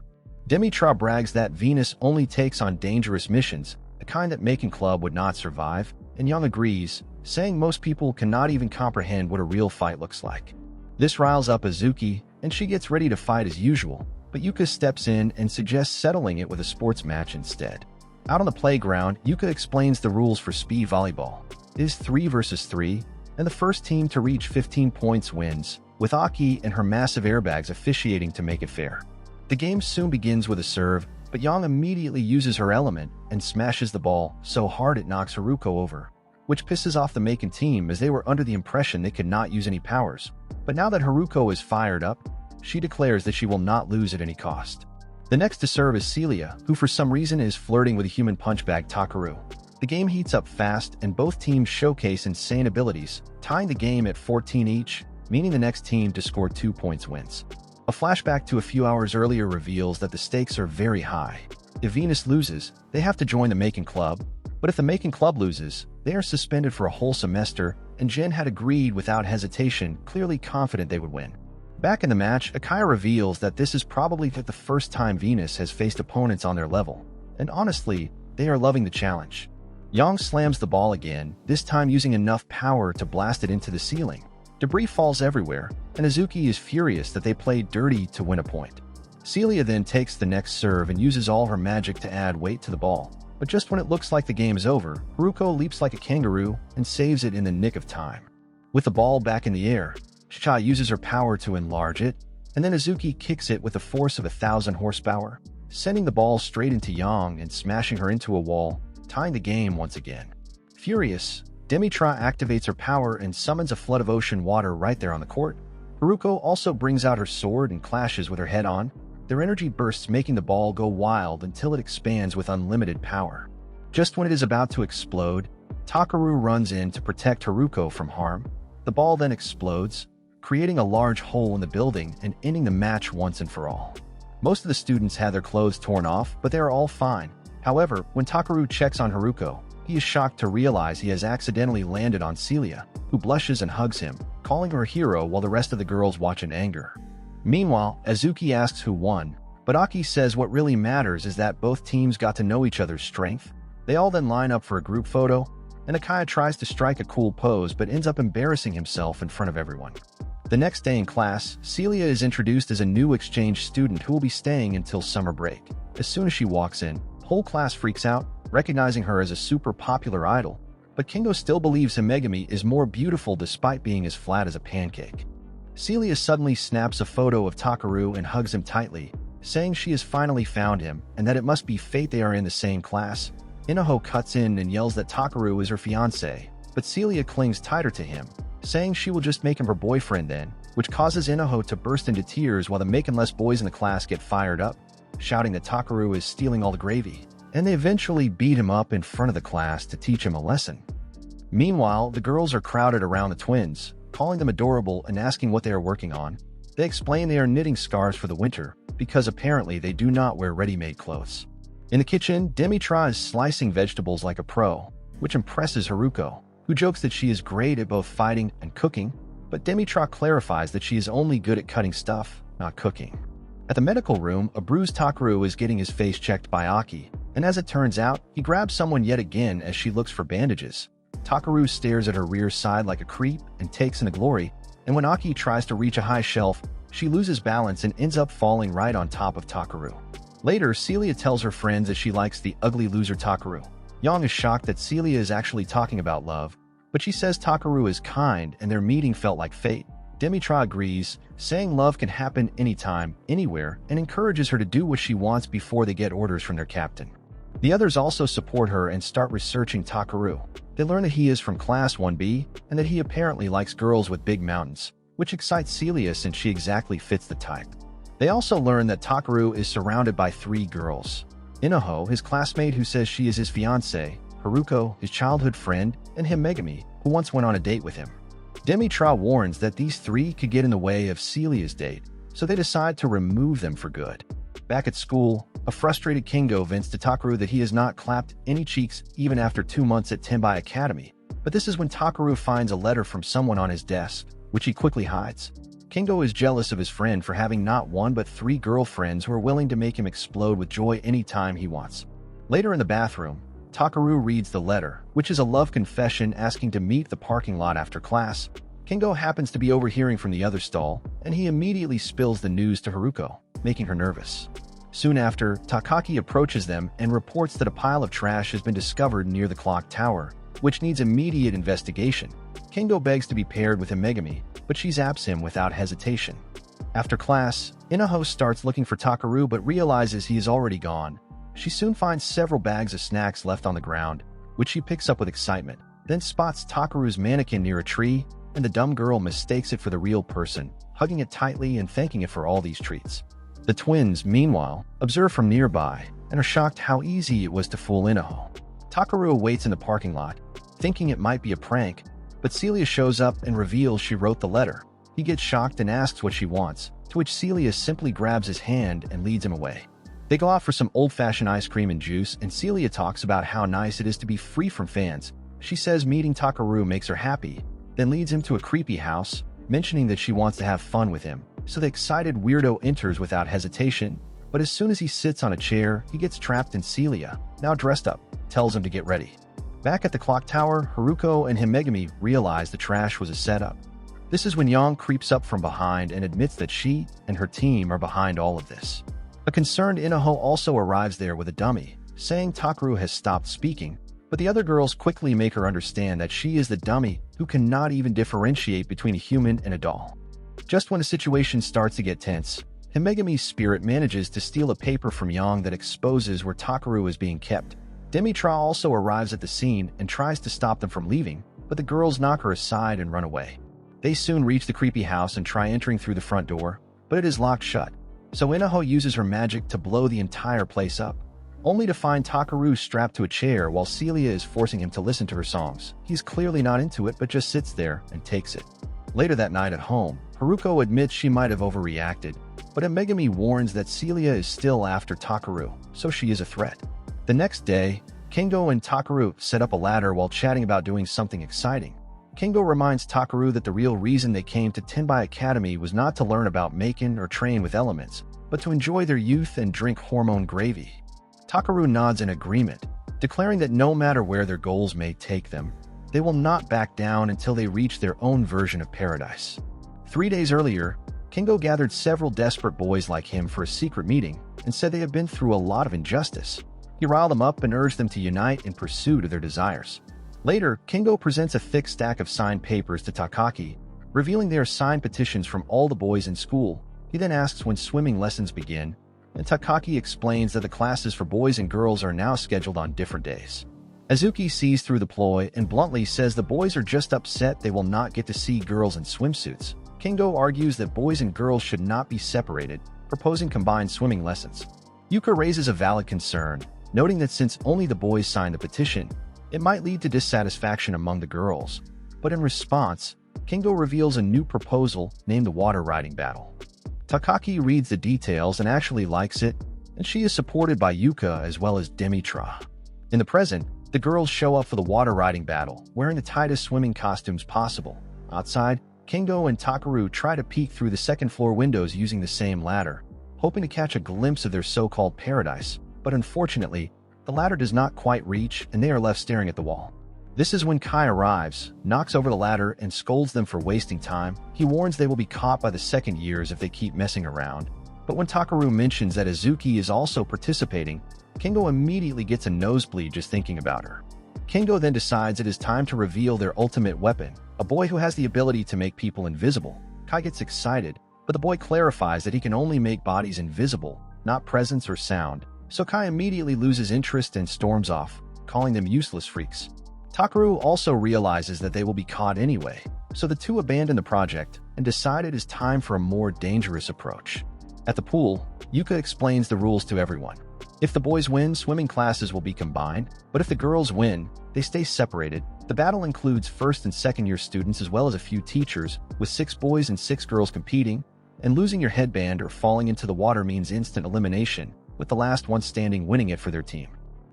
Demitra brags that Venus only takes on dangerous missions, the kind that Maken Club would not survive, and Yang agrees, saying most people cannot even comprehend what a real fight looks like. This riles up Azuki, and she gets ready to fight as usual, but Yuka steps in and suggests settling it with a sports match instead. Out on the playground, Yuka explains the rules for speed volleyball. It is 3 versus 3, and the first team to reach 15 points wins, with Aki and her massive airbags officiating to make it fair. The game soon begins with a serve, but Yang immediately uses her element and smashes the ball so hard it knocks Haruko over, which pisses off the Maken team as they were under the impression they could not use any powers. But now that Haruko is fired up, she declares that she will not lose at any cost. The next to serve is Celia, who for some reason is flirting with a human punchbag Takaru. The game heats up fast and both teams showcase insane abilities, tying the game at 14 each, meaning the next team to score 2 points wins. A flashback to a few hours earlier reveals that the stakes are very high. If Venus loses, they have to join the Macon Club, but if the Macon Club loses, they are suspended for a whole semester, and Jen had agreed without hesitation, clearly confident they would win. Back in the match, Akaya reveals that this is probably the first time Venus has faced opponents on their level, and honestly, they are loving the challenge. Yang slams the ball again, this time using enough power to blast it into the ceiling. Debris falls everywhere, and Azuki is furious that they played dirty to win a point. Celia then takes the next serve and uses all her magic to add weight to the ball. But just when it looks like the game is over, Haruko leaps like a kangaroo and saves it in the nick of time. With the ball back in the air, Cha uses her power to enlarge it, and then Azuki kicks it with the force of 1,000 horsepower, sending the ball straight into Yang and smashing her into a wall, tying the game once again. Furious, Demitra activates her power and summons a flood of ocean water right there on the court. Haruko also brings out her sword and clashes with her head-on. Their energy bursts, making the ball go wild until it expands with unlimited power. Just when it is about to explode, Takaru runs in to protect Haruko from harm. The ball then explodes, creating a large hole in the building and ending the match once and for all. Most of the students had their clothes torn off, but they are all fine. However, when Takaru checks on Haruko, he is shocked to realize he has accidentally landed on Celia, who blushes and hugs him, calling her a hero while the rest of the girls watch in anger. Meanwhile, Azuki asks who won, but Aki says what really matters is that both teams got to know each other's strength. They all then line up for a group photo, and Akaya tries to strike a cool pose but ends up embarrassing himself in front of everyone. The next day in class, Celia is introduced as a new exchange student who will be staying until summer break. As soon as she walks in, whole class freaks out, recognizing her as a super popular idol, but Kingo still believes Himegami is more beautiful despite being as flat as a pancake. Celia suddenly snaps a photo of Takaru and hugs him tightly, saying she has finally found him and that it must be fate they are in the same class. Inaho cuts in and yells that Takaru is her fiancé, but Celia clings tighter to him, saying she will just make him her boyfriend then, which causes Inaho to burst into tears while the Macon-less boys in the class get fired up, shouting that Takaru is stealing all the gravy, and they eventually beat him up in front of the class to teach him a lesson. Meanwhile, the girls are crowded around the twins, calling them adorable and asking what they are working on. They explain they are knitting scarves for the winter, because apparently they do not wear ready-made clothes. In the kitchen, Demitra is slicing vegetables like a pro, which impresses Haruko, who jokes that she is great at both fighting and cooking, but Demitra clarifies that she is only good at cutting stuff, not cooking. At the medical room, a bruised Takaru is getting his face checked by Aki, and as it turns out, he grabs someone yet again as she looks for bandages. Takaru stares at her rear side like a creep and takes in the glory, and when Aki tries to reach a high shelf, she loses balance and ends up falling right on top of Takaru. Later, Celia tells her friends that she likes the ugly loser Takaru. Yang is shocked that Celia is actually talking about love, but she says Takaru is kind and their meeting felt like fate. Demitra agrees, saying love can happen anytime, anywhere, and encourages her to do what she wants before they get orders from their captain. The others also support her and start researching Takaru. They learn that he is from Class 1B and that he apparently likes girls with big mountains, which excites Celia since she exactly fits the type. They also learn that Takaru is surrounded by 3 girls. Inaho, his classmate who says she is his fiancée, Haruko, his childhood friend, and Himegami, who once went on a date with him. Demitra warns that these 3 could get in the way of Celia's date, so they decide to remove them for good. Back at school, a frustrated Kingo vents to Takaru that he has not clapped any cheeks even after 2 months at Tenbai Academy, but this is when Takaru finds a letter from someone on his desk, which he quickly hides. Kingo is jealous of his friend for having not 1 but 3 girlfriends who are willing to make him explode with joy anytime he wants. Later in the bathroom, Takaru reads the letter, which is a love confession asking to meet the parking lot after class. Kingo happens to be overhearing from the other stall, and he immediately spills the news to Haruko, making her nervous. Soon after, Takaki approaches them and reports that a pile of trash has been discovered near the clock tower, which needs immediate investigation. Kingo begs to be paired with Himegami, but she zaps him without hesitation. After class, Inaho starts looking for Takaru but realizes he is already gone. She soon finds several bags of snacks left on the ground, which she picks up with excitement, then spots Takaru's mannequin near a tree, and the dumb girl mistakes it for the real person, hugging it tightly and thanking it for all these treats. The twins, meanwhile, observe from nearby and are shocked how easy it was to fool Inaho. Takaru waits in the parking lot, thinking it might be a prank, but Celia shows up and reveals she wrote the letter. He gets shocked and asks what she wants, to which Celia simply grabs his hand and leads him away. They go out for some old-fashioned ice cream and juice, and Celia talks about how nice it is to be free from fans. She says meeting Takaru makes her happy, then leads him to a creepy house, mentioning that she wants to have fun with him. So the excited weirdo enters without hesitation, but as soon as he sits on a chair, he gets trapped and Celia, now dressed up, tells him to get ready. Back at the clock tower, Haruko and Himegami realize the trash was a setup. This is when Yang creeps up from behind and admits that she and her team are behind all of this. A concerned Inaho also arrives there with a dummy, saying Takaru has stopped speaking, but the other girls quickly make her understand that she is the dummy who cannot even differentiate between a human and a doll. Just when the situation starts to get tense, Himegami's spirit manages to steal a paper from Yang that exposes where Takaru is being kept. Demitra also arrives at the scene and tries to stop them from leaving, but the girls knock her aside and run away. They soon reach the creepy house and try entering through the front door, but it is locked shut. So Inaho uses her magic to blow the entire place up, only to find Takaru strapped to a chair while Celia is forcing him to listen to her songs. He's clearly not into it but just sits there and takes it. Later that night at home, Haruko admits she might have overreacted, but Himegami warns that Celia is still after Takaru, so she is a threat. The next day, Kengo and Takaru set up a ladder while chatting about doing something exciting. Kengo reminds Takaru that the real reason they came to Tenbai Academy was not to learn about Maken or train with elements, but to enjoy their youth and drink hormone gravy. Takaru nods in agreement, declaring that no matter where their goals may take them, they will not back down until they reach their own version of paradise. 3 days earlier, Kengo gathered several desperate boys like him for a secret meeting and said they have been through a lot of injustice. He riled them up and urged them to unite in pursuit of their desires. Later, Kengo presents a thick stack of signed papers to Takaki, revealing they are signed petitions from all the boys in school. He then asks when swimming lessons begin, and Takaki explains that the classes for boys and girls are now scheduled on different days. Azuki sees through the ploy and bluntly says the boys are just upset they will not get to see girls in swimsuits. Kengo argues that boys and girls should not be separated, proposing combined swimming lessons. Yuka raises a valid concern, noting that since only the boys signed the petition, it might lead to dissatisfaction among the girls. But in response, Kengo reveals a new proposal named the water riding battle. Takaki reads the details and actually likes it, and she is supported by Yuka as well as Demitra. In the present, the girls show up for the water riding battle, wearing the tightest swimming costumes possible. Outside, Kengo and Takaru try to peek through the second-floor windows using the same ladder, hoping to catch a glimpse of their so-called paradise, but unfortunately, the ladder does not quite reach and they are left staring at the wall. This is when Kai arrives, knocks over the ladder, and scolds them for wasting time. He warns they will be caught by the second years if they keep messing around. But when Takaru mentions that Azuki is also participating, Kengo immediately gets a nosebleed just thinking about her. Kengo then decides it is time to reveal their ultimate weapon, a boy who has the ability to make people invisible. Kai gets excited, but the boy clarifies that he can only make bodies invisible, not presence or sound. So Kai immediately loses interest and storms off, calling them useless freaks. Takaru also realizes that they will be caught anyway, so the two abandon the project and decide it is time for a more dangerous approach. At the pool, Yuka explains the rules to everyone. If the boys win, swimming classes will be combined, but if the girls win, they stay separated. The battle includes first and second year students as well as a few teachers, with 6 boys and 6 girls competing, and losing your headband or falling into the water means instant elimination, with the last one standing winning it for their team.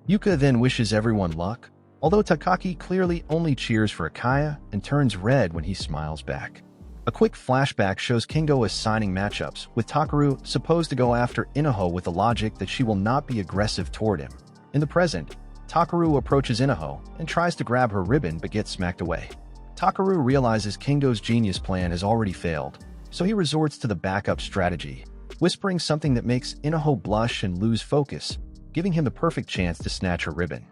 Yuka then wishes everyone luck, although Takaki clearly only cheers for Akaya and turns red when he smiles back. A quick flashback shows Kengo assigning matchups, with Takaru supposed to go after Inaho with the logic that she will not be aggressive toward him. In the present, Takaru approaches Inaho and tries to grab her ribbon but gets smacked away. Takaru realizes Kengo's genius plan has already failed, so he resorts to the backup strategy, whispering something that makes Inaho blush and lose focus, giving him the perfect chance to snatch her ribbon.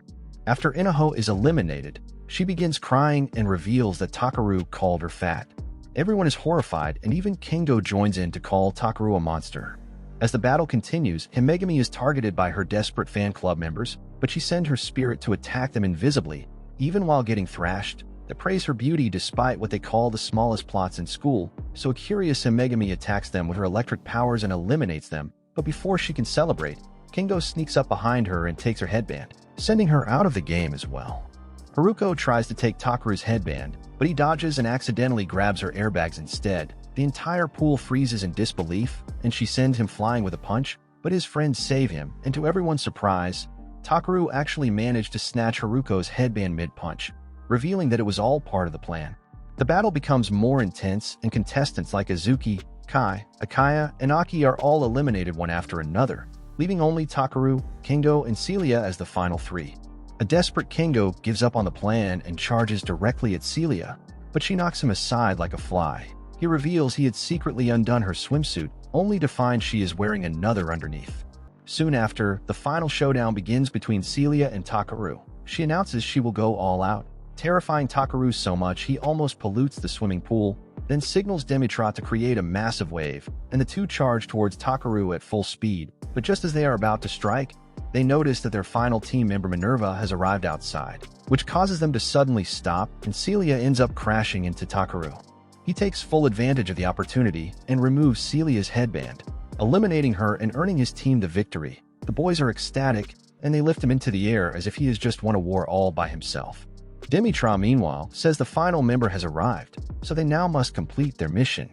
After Inaho is eliminated, she begins crying and reveals that Takaru called her fat. Everyone is horrified and even Kengo joins in to call Takaru a monster. As the battle continues, Himegami is targeted by her desperate fan club members, but she sends her spirit to attack them invisibly, even while getting thrashed. They praise her beauty despite what they call the smallest plots in school, so a curious Himegami attacks them with her electric powers and eliminates them, But before she can celebrate, Kingo sneaks up behind her and takes her headband, sending her out of the game as well. Haruko tries to take Takeru's headband, but he dodges and accidentally grabs her airbags instead. The entire pool freezes in disbelief, and she sends him flying with a punch, but his friends save him, and to everyone's surprise, Takeru actually managed to snatch Haruko's headband mid-punch, revealing that it was all part of the plan. The battle becomes more intense, and contestants like Azuki, Kai, Akaya, and Aki are all eliminated one after another, leaving only Takeru, Kingo, and Celia as the final three. A desperate Kingo gives up on the plan and charges directly at Celia, but she knocks him aside like a fly. He reveals he had secretly undone her swimsuit, only to find she is wearing another underneath. Soon after, the final showdown begins between Celia and Takeru. She announces she will go all out, terrifying Takeru so much he almost pollutes the swimming pool, then signals Demitrot to create a massive wave, and the two charge towards Takeru at full speed. But just as they are about to strike, they notice that their final team member Minerva has arrived outside, which causes them to suddenly stop, and Celia ends up crashing into Takeru. He takes full advantage of the opportunity and removes Celia's headband, eliminating her and earning his team the victory. The boys are ecstatic, and they lift him into the air as if he has just won a war all by himself. Demitra, meanwhile, says the final member has arrived, so they now must complete their mission.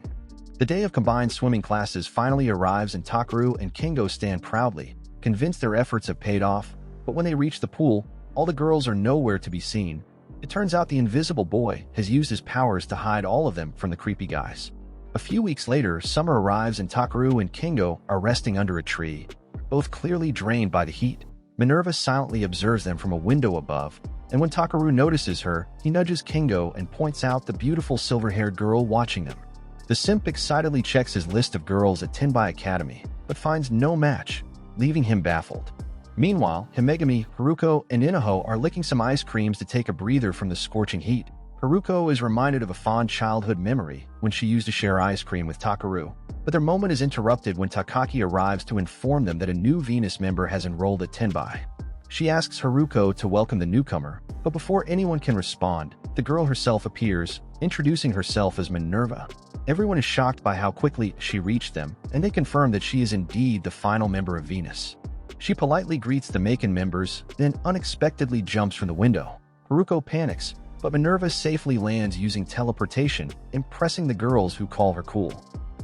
The day of combined swimming classes finally arrives, and Takeru and Kingo stand proudly, convinced their efforts have paid off, but when they reach the pool, all the girls are nowhere to be seen. It turns out the invisible boy has used his powers to hide all of them from the creepy guys. A few weeks later, summer arrives and Takeru and Kingo are resting under a tree, both clearly drained by the heat. Minerva silently observes them from a window above, and when Takeru notices her, he nudges Kingo and points out the beautiful silver-haired girl watching them. The simp excitedly checks his list of girls at Tenbai Academy, but finds no match, leaving him baffled. Meanwhile, Himegami, Haruko, and Inaho are licking some ice creams to take a breather from the scorching heat. Haruko is reminded of a fond childhood memory when she used to share ice cream with Takeru, but their moment is interrupted when Takaki arrives to inform them that a new Venus member has enrolled at Tenbai. She asks Haruko to welcome the newcomer, but before anyone can respond, the girl herself appears, introducing herself as Minerva. Everyone is shocked by how quickly she reached them, and they confirm that she is indeed the final member of Venus. She politely greets the Macon members, then unexpectedly jumps from the window. Haruko panics, but Minerva safely lands using teleportation, impressing the girls who call her cool.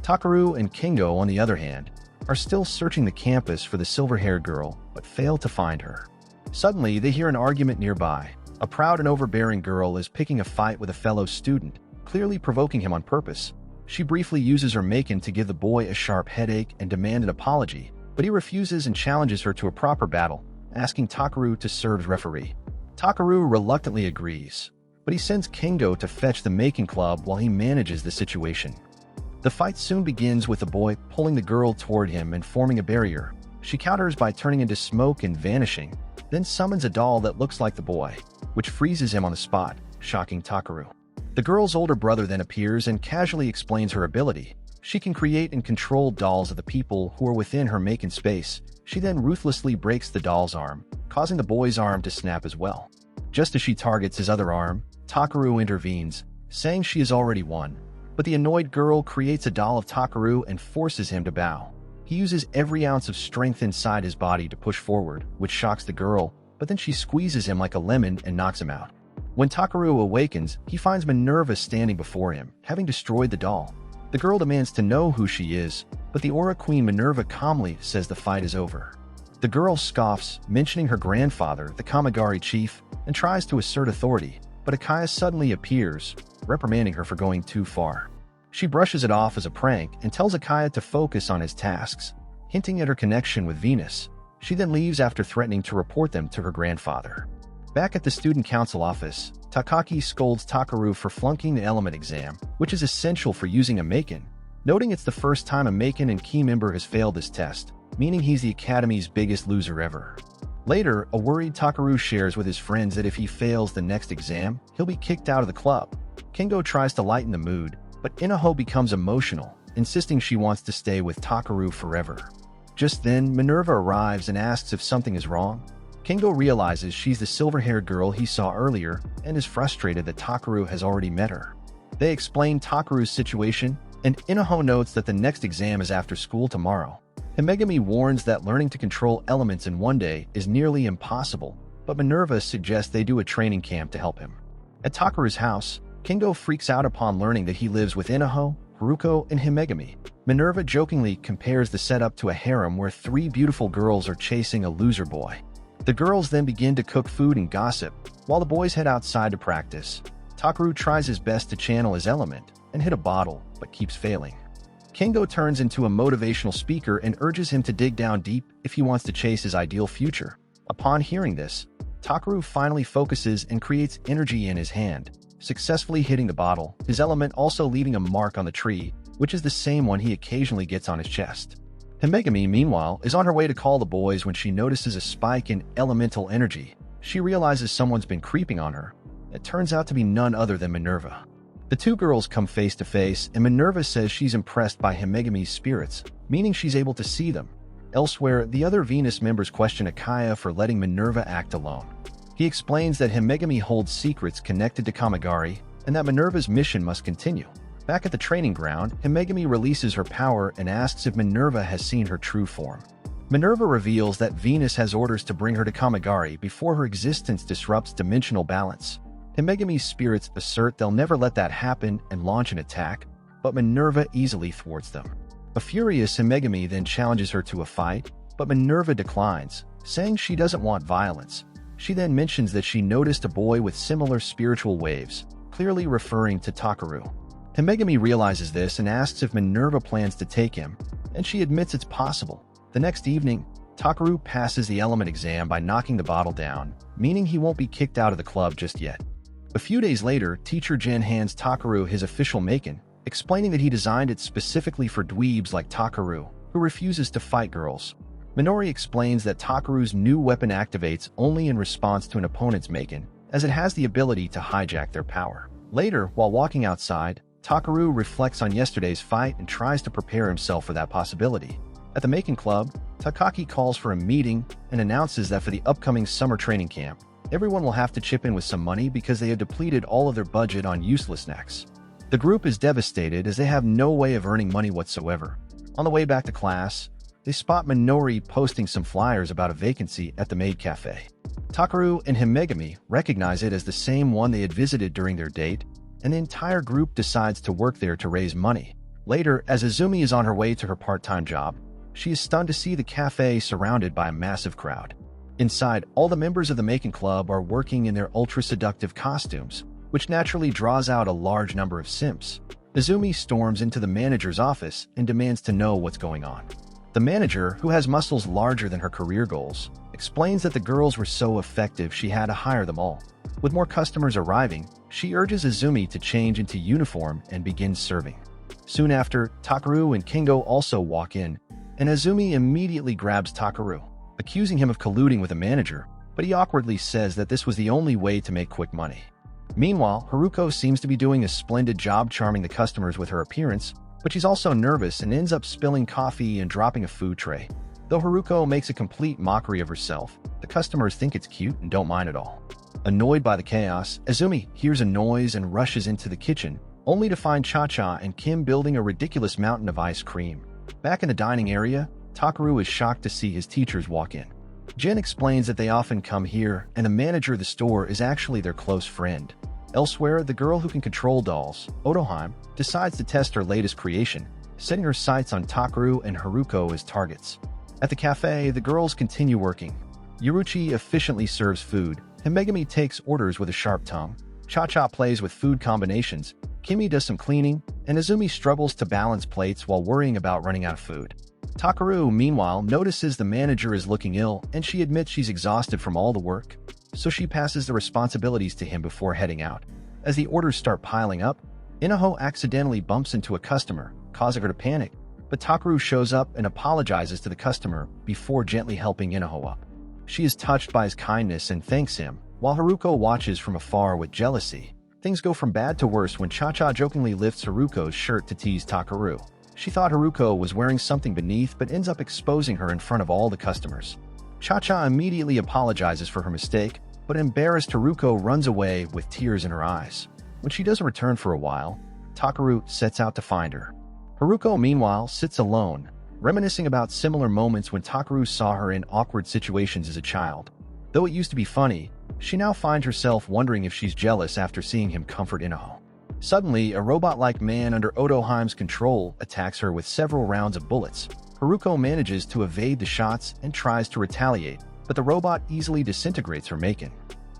Takeru and Kingo, on the other hand, are still searching the campus for the silver-haired girl, but fail to find her. Suddenly, they hear an argument nearby. A proud and overbearing girl is picking a fight with a fellow student, clearly provoking him on purpose. She briefly uses her Macon to give the boy a sharp headache and demand an apology, but he refuses and challenges her to a proper battle, asking Takeru to serve as referee. Takeru reluctantly agrees, but he sends Kingo to fetch the Macon Club while he manages the situation. The fight soon begins with the boy pulling the girl toward him and forming a barrier. She counters by turning into smoke and vanishing, then summons a doll that looks like the boy, which freezes him on the spot, shocking Takeru. The girl's older brother then appears and casually explains her ability. She can create and control dolls of the people who are within her Macon space. She then ruthlessly breaks the doll's arm, causing the boy's arm to snap as well. Just as she targets his other arm, Takeru intervenes, saying she has already won. But the annoyed girl creates a doll of Takeru and forces him to bow. He uses every ounce of strength inside his body to push forward, which shocks the girl, but then she squeezes him like a lemon and knocks him out. When Takeru awakens, he finds Minerva standing before him, having destroyed the doll. The girl demands to know who she is, but the Aura Queen Minerva calmly says the fight is over. The girl scoffs, mentioning her grandfather, the Kamigari chief, and tries to assert authority, but Akaya suddenly appears, reprimanding her for going too far. She brushes it off as a prank and tells Akaya to focus on his tasks, hinting at her connection with Venus. She then leaves after threatening to report them to her grandfather. Back at the student council office, Takaki scolds Takeru for flunking the element exam, which is essential for using a Macon, noting it's the first time a Macon and key member has failed this test, meaning he's the Academy's biggest loser ever. Later, a worried Takeru shares with his friends that if he fails the next exam, he'll be kicked out of the club. Kingo tries to lighten the mood, but Inaho becomes emotional, insisting she wants to stay with Takeru forever. Just then, Minerva arrives and asks if something is wrong. Kingo realizes she's the silver-haired girl he saw earlier and is frustrated that Takeru has already met her. They explain Takeru's situation, and Inaho notes that the next exam is after school tomorrow. Himegami warns that learning to control elements in one day is nearly impossible, but Minerva suggests they do a training camp to help him. At Takeru's house, Kingo freaks out upon learning that he lives with Inaho, Haruko, and Himegami. Minerva jokingly compares the setup to a harem where 3 beautiful girls are chasing a loser boy. The girls then begin to cook food and gossip, while the boys head outside to practice. Takeru tries his best to channel his element and hit a bottle, but keeps failing. Kingo turns into a motivational speaker and urges him to dig down deep if he wants to chase his ideal future. Upon hearing this, Takeru finally focuses and creates energy in his hand, successfully hitting the bottle, his element also leaving a mark on the tree, which is the same one he occasionally gets on his chest. Himegami, meanwhile, is on her way to call the boys when she notices a spike in elemental energy. She realizes someone's been creeping on her. It turns out to be none other than Minerva. The 2 girls come face to face, and Minerva says she's impressed by Himegami's spirits, meaning she's able to see them. Elsewhere, the other Venus members question Akaya for letting Minerva act alone. He explains that Himegami holds secrets connected to Kamigari, and that Minerva's mission must continue. Back at the training ground, Himegami releases her power and asks if Minerva has seen her true form. Minerva reveals that Venus has orders to bring her to Kamigari before her existence disrupts dimensional balance. Himegami's spirits assert they'll never let that happen and launch an attack, but Minerva easily thwarts them. A furious Himegami then challenges her to a fight, but Minerva declines, saying she doesn't want violence. She then mentions that she noticed a boy with similar spiritual waves, clearly referring to Takeru. Himegami realizes this and asks if Minerva plans to take him, and she admits it's possible. The next evening, Takeru passes the element exam by knocking the bottle down, meaning he won't be kicked out of the club just yet. A few days later, Teacher Jen hands Takeru his official Maken, explaining that he designed it specifically for dweebs like Takeru, who refuses to fight girls. Minori explains that Takeru's new weapon activates only in response to an opponent's Maken, as it has the ability to hijack their power. Later, while walking outside, Takeru reflects on yesterday's fight and tries to prepare himself for that possibility. At the Maken Club, Takaki calls for a meeting and announces that for the upcoming summer training camp, everyone will have to chip in with some money because they have depleted all of their budget on useless snacks. The group is devastated as they have no way of earning money whatsoever. On the way back to class, they spot Minori posting some flyers about a vacancy at the maid cafe. Takeru and Himegami recognize it as the same one they had visited during their date, and the entire group decides to work there to raise money. Later, as Azumi is on her way to her part-time job, she is stunned to see the cafe surrounded by a massive crowd. Inside, all the members of the Maken Club are working in their ultra-seductive costumes, which naturally draws out a large number of simps. Azumi storms into the manager's office and demands to know what's going on. The manager, who has muscles larger than her career goals, explains that the girls were so effective she had to hire them all. With more customers arriving, she urges Azumi to change into uniform and begin serving. Soon after, Takeru and Kingo also walk in, and Azumi immediately grabs Takeru, accusing him of colluding with the manager, but he awkwardly says that this was the only way to make quick money. Meanwhile, Haruko seems to be doing a splendid job charming the customers with her appearance, but she's also nervous and ends up spilling coffee and dropping a food tray. Though Haruko makes a complete mockery of herself, the customers think it's cute and don't mind at all. Annoyed by the chaos, Azumi hears a noise and rushes into the kitchen, only to find Cha-Cha and Kim building a ridiculous mountain of ice cream. Back in the dining area, Takeru is shocked to see his teachers walk in. Jen explains that they often come here, and the manager of the store is actually their close friend. Elsewhere, the girl who can control dolls, Otoheim, decides to test her latest creation, setting her sights on Takeru and Haruko as targets. At the cafe, the girls continue working. Yuruchi efficiently serves food, Himegami takes orders with a sharp tongue, Cha-Cha plays with food combinations, Kimi does some cleaning, and Azumi struggles to balance plates while worrying about running out of food. Takeru, meanwhile, notices the manager is looking ill, and she admits she's exhausted from all the work, so she passes the responsibilities to him before heading out. As the orders start piling up, Inaho accidentally bumps into a customer, causing her to panic, but Takeru shows up and apologizes to the customer before gently helping Inaho up. She is touched by his kindness and thanks him, while Haruko watches from afar with jealousy. Things go from bad to worse when Cha-Cha jokingly lifts Haruko's shirt to tease Takeru. She thought Haruko was wearing something beneath but ends up exposing her in front of all the customers. Cha-Cha immediately apologizes for her mistake, but embarrassed Haruko runs away with tears in her eyes. When she doesn't return for a while, Takeru sets out to find her. Haruko, meanwhile, sits alone, reminiscing about similar moments when Takaru saw her in awkward situations as a child. Though it used to be funny, she now finds herself wondering if she's jealous after seeing him comfort Inaho. Suddenly, a robot-like man under Otoheim's control attacks her with several rounds of bullets. Haruko manages to evade the shots and tries to retaliate, but the robot easily disintegrates her Maken.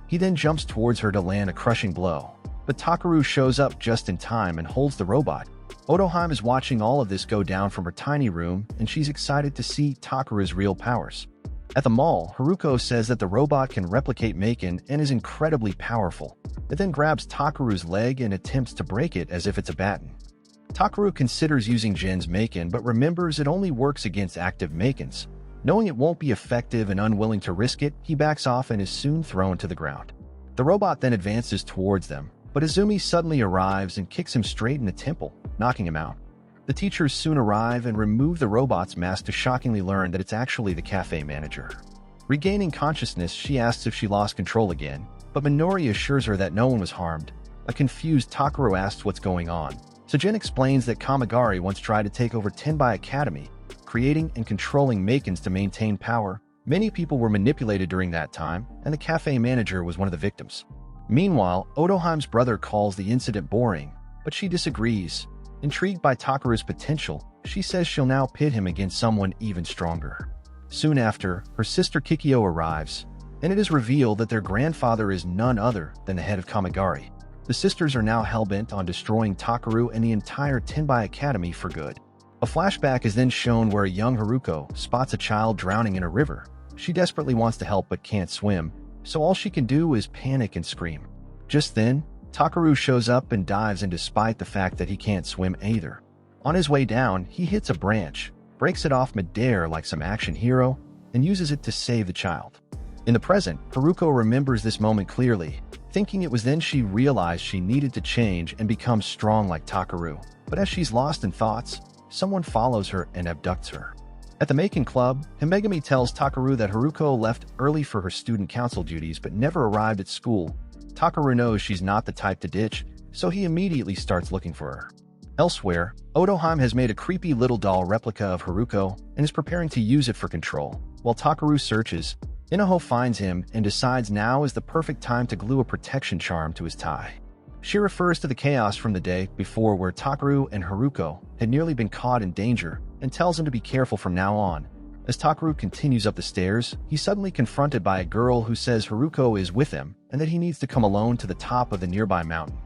He then jumps towards her to land a crushing blow, but Takaru shows up just in time and holds the robot. Otoheim is watching all of this go down from her tiny room, and she's excited to see Takaru's real powers. At the mall, Haruko says that the robot can replicate Maken and is incredibly powerful. It then grabs Takaru's leg and attempts to break it as if it's a baton. Takaru considers using Jin's Maken but remembers it only works against active Makens. Knowing it won't be effective and unwilling to risk it, he backs off and is soon thrown to the ground. The robot then advances towards them, but Izumi suddenly arrives and kicks him straight in the temple, knocking him out. The teachers soon arrive and remove the robot's mask to shockingly learn that it's actually the cafe manager. Regaining consciousness, she asks if she lost control again, but Minori assures her that no one was harmed. A confused Takaru asks what's going on. Jin explains that Kamigari once tried to take over Tenbai Academy, creating and controlling Makens to maintain power. Many people were manipulated during that time, and the cafe manager was one of the victims. Meanwhile, Otoheim's brother calls the incident boring, but she disagrees. Intrigued by Takaru's potential, she says she'll now pit him against someone even stronger. Soon after, her sister Kikyo arrives, and it is revealed that their grandfather is none other than the head of Kamigari. The sisters are now hellbent on destroying Takaru and the entire Tenbai Academy for good. A flashback is then shown where a young Haruko spots a child drowning in a river. She desperately wants to help but can't swim, so all she can do is panic and scream. Just then, Takaru shows up and dives in despite the fact that he can't swim either. On his way down, he hits a branch, breaks it off midair like some action hero, and uses it to save the child. In the present, Haruko remembers this moment clearly, thinking it was then she realized she needed to change and become strong like Takaru. But as she's lost in thoughts, someone follows her and abducts her. At the Maken Club, Himegami tells Takaru that Haruko left early for her student council duties but never arrived at school. Takaru knows she's not the type to ditch, so he immediately starts looking for her. Elsewhere, Otoheim has made a creepy little doll replica of Haruko and is preparing to use it for control. While Takaru searches, Inaho finds him and decides now is the perfect time to glue a protection charm to his tie. She refers to the chaos from the day before where Takaru and Haruko had nearly been caught in danger and tells him to be careful from now on. As Takaru continues up the stairs, he's suddenly confronted by a girl who says Haruko is with him and that he needs to come alone to the top of the nearby mountain.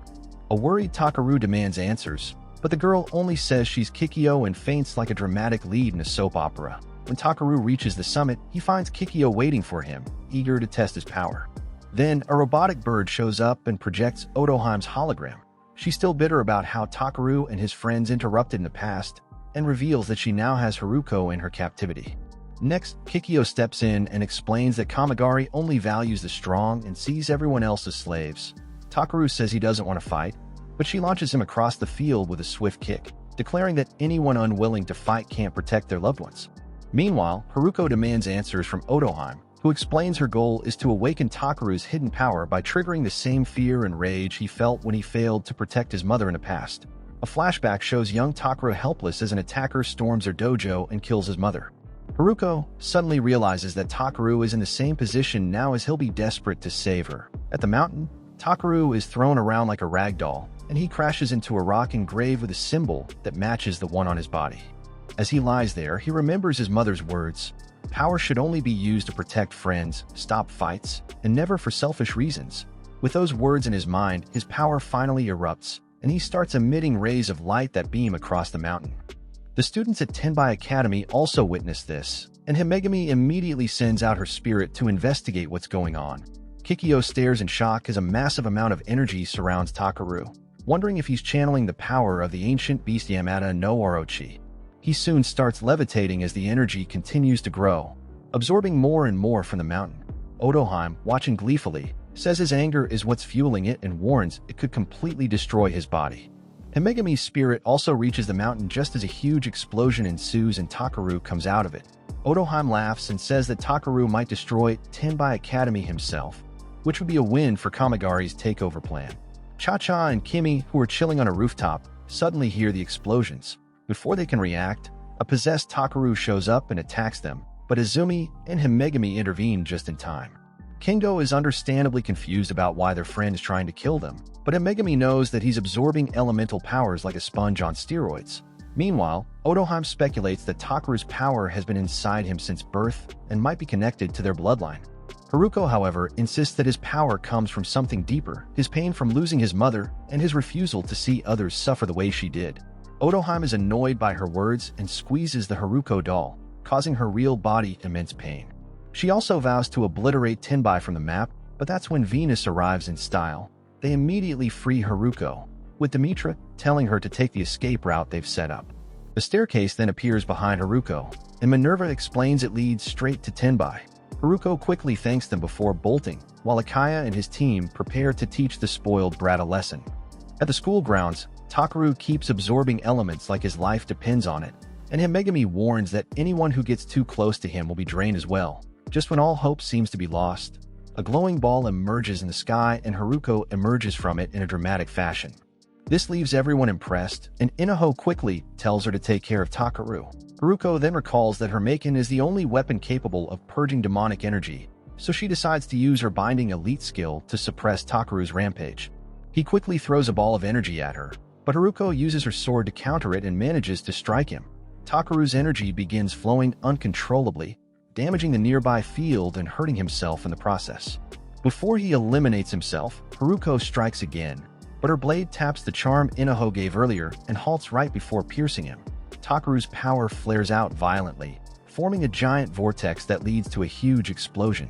A worried Takaru demands answers, but the girl only says she's Kikyo and faints like a dramatic lead in a soap opera. When Takaru reaches the summit, he finds Kikyo waiting for him, eager to test his power. Then, a robotic bird shows up and projects Otoheim's hologram. She's still bitter about how Takaru and his friends interrupted in the past, and reveals that she now has Haruko in her captivity. Next, Kikyo steps in and explains that Kamigari only values the strong and sees everyone else as slaves. Takaru says he doesn't want to fight, but she launches him across the field with a swift kick, declaring that anyone unwilling to fight can't protect their loved ones. Meanwhile, Haruko demands answers from Otoheim, who explains her goal is to awaken Takaru's hidden power by triggering the same fear and rage he felt when he failed to protect his mother in the past. A flashback shows young Takaru helpless as an attacker storms her dojo and kills his mother. Haruko suddenly realizes that Takaru is in the same position now as he'll be desperate to save her. At the mountain, Takaru is thrown around like a rag doll, and he crashes into a rock engraved with a symbol that matches the one on his body. As he lies there, he remembers his mother's words, "Power should only be used to protect friends, stop fights, and never for selfish reasons." With those words in his mind, his power finally erupts, and he starts emitting rays of light that beam across the mountain. The students at Tenbai Academy also witness this, and Himegami immediately sends out her spirit to investigate what's going on. Kikyo stares in shock as a massive amount of energy surrounds Takaru, wondering if he's channeling the power of the ancient beast Yamada no Orochi. He soon starts levitating as the energy continues to grow, absorbing more and more from the mountain. Otoheim, watching gleefully, says his anger is what's fueling it and warns it could completely destroy his body. Himegami's spirit also reaches the mountain just as a huge explosion ensues and Takaru comes out of it. Otoheim laughs and says that Takaru might destroy Tenbai Academy himself, which would be a win for Kamigari's takeover plan. Cha-Cha and Kimi, who are chilling on a rooftop, suddenly hear the explosions. Before they can react, A possessed Takaru shows up and attacks them, but Izumi and Himegami intervene just in time. Kingo is understandably confused about why their friend is trying to kill them, but Himegami knows that he's absorbing elemental powers like a sponge on steroids. Meanwhile, Otoheim speculates that Takaru's power has been inside him since birth and might be connected to their bloodline. Haruko, however, insists that his power comes from something deeper, his pain from losing his mother, and his refusal to see others suffer the way she did. Otoheim is annoyed by her words and squeezes the Haruko doll, causing her real body immense pain. She also vows to obliterate Tenbai from the map, but that's when Venus arrives in style. They immediately free Haruko, with Demetra telling her to take the escape route they've set up. The staircase then appears behind Haruko, and Minerva explains it leads straight to Tenbai. Haruko quickly thanks them before bolting, while Akaya and his team prepare to teach the spoiled brat a lesson. At the school grounds, Takaru keeps absorbing elements like his life depends on it, and Himegami warns that anyone who gets too close to him will be drained as well. Just when all hope seems to be lost, a glowing ball emerges in the sky and Haruko emerges from it in a dramatic fashion. This leaves everyone impressed, and Inaho quickly tells her to take care of Takaru. Haruko then recalls that her Maken is the only weapon capable of purging demonic energy, so she decides to use her binding elite skill to suppress Takaru's rampage. He quickly throws a ball of energy at her, but Haruko uses her sword to counter it and manages to strike him. Takaru's energy begins flowing uncontrollably, damaging the nearby field and hurting himself in the process. Before he eliminates himself, Haruko strikes again, but her blade taps the charm Inaho gave earlier and halts right before piercing him. Takaru's power flares out violently, forming a giant vortex that leads to a huge explosion.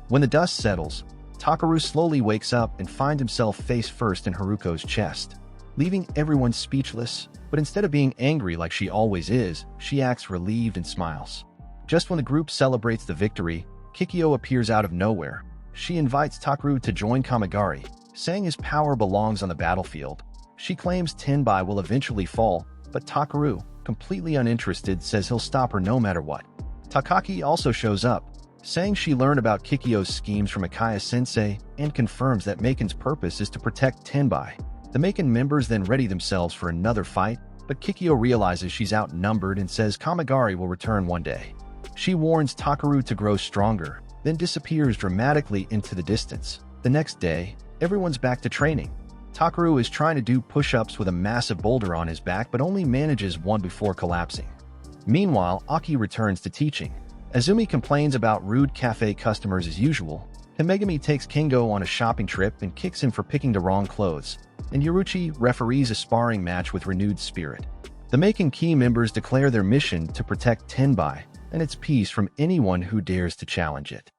When the dust settles, Takaru slowly wakes up and finds himself face first in Haruko's chest, leaving everyone speechless, but instead of being angry like she always is, she acts relieved and smiles. Just when the group celebrates the victory, Kikyo appears out of nowhere. She invites Takaru to join Kamigari, saying his power belongs on the battlefield. She claims Tenbai will eventually fall, but Takaru, completely uninterested, says he'll stop her no matter what. Takaki also shows up, saying she learned about Kikyo's schemes from Akaya-sensei and confirms that Maken's purpose is to protect Tenbai. The Maken members then ready themselves for another fight, but Kikyo realizes she's outnumbered and says Kamigari will return one day. She warns Takaru to grow stronger, then disappears dramatically into the distance. The next day, everyone's back to training. Takaru is trying to do push-ups with a massive boulder on his back but only manages one before collapsing. Meanwhile, Aki returns to teaching. Azumi complains about rude cafe customers as usual. Himegami takes Kingo on a shopping trip and kicks him for picking the wrong clothes, and Yoruchi referees a sparring match with renewed spirit. The Maken key members declare their mission to protect Tenbai and its peace from anyone who dares to challenge it.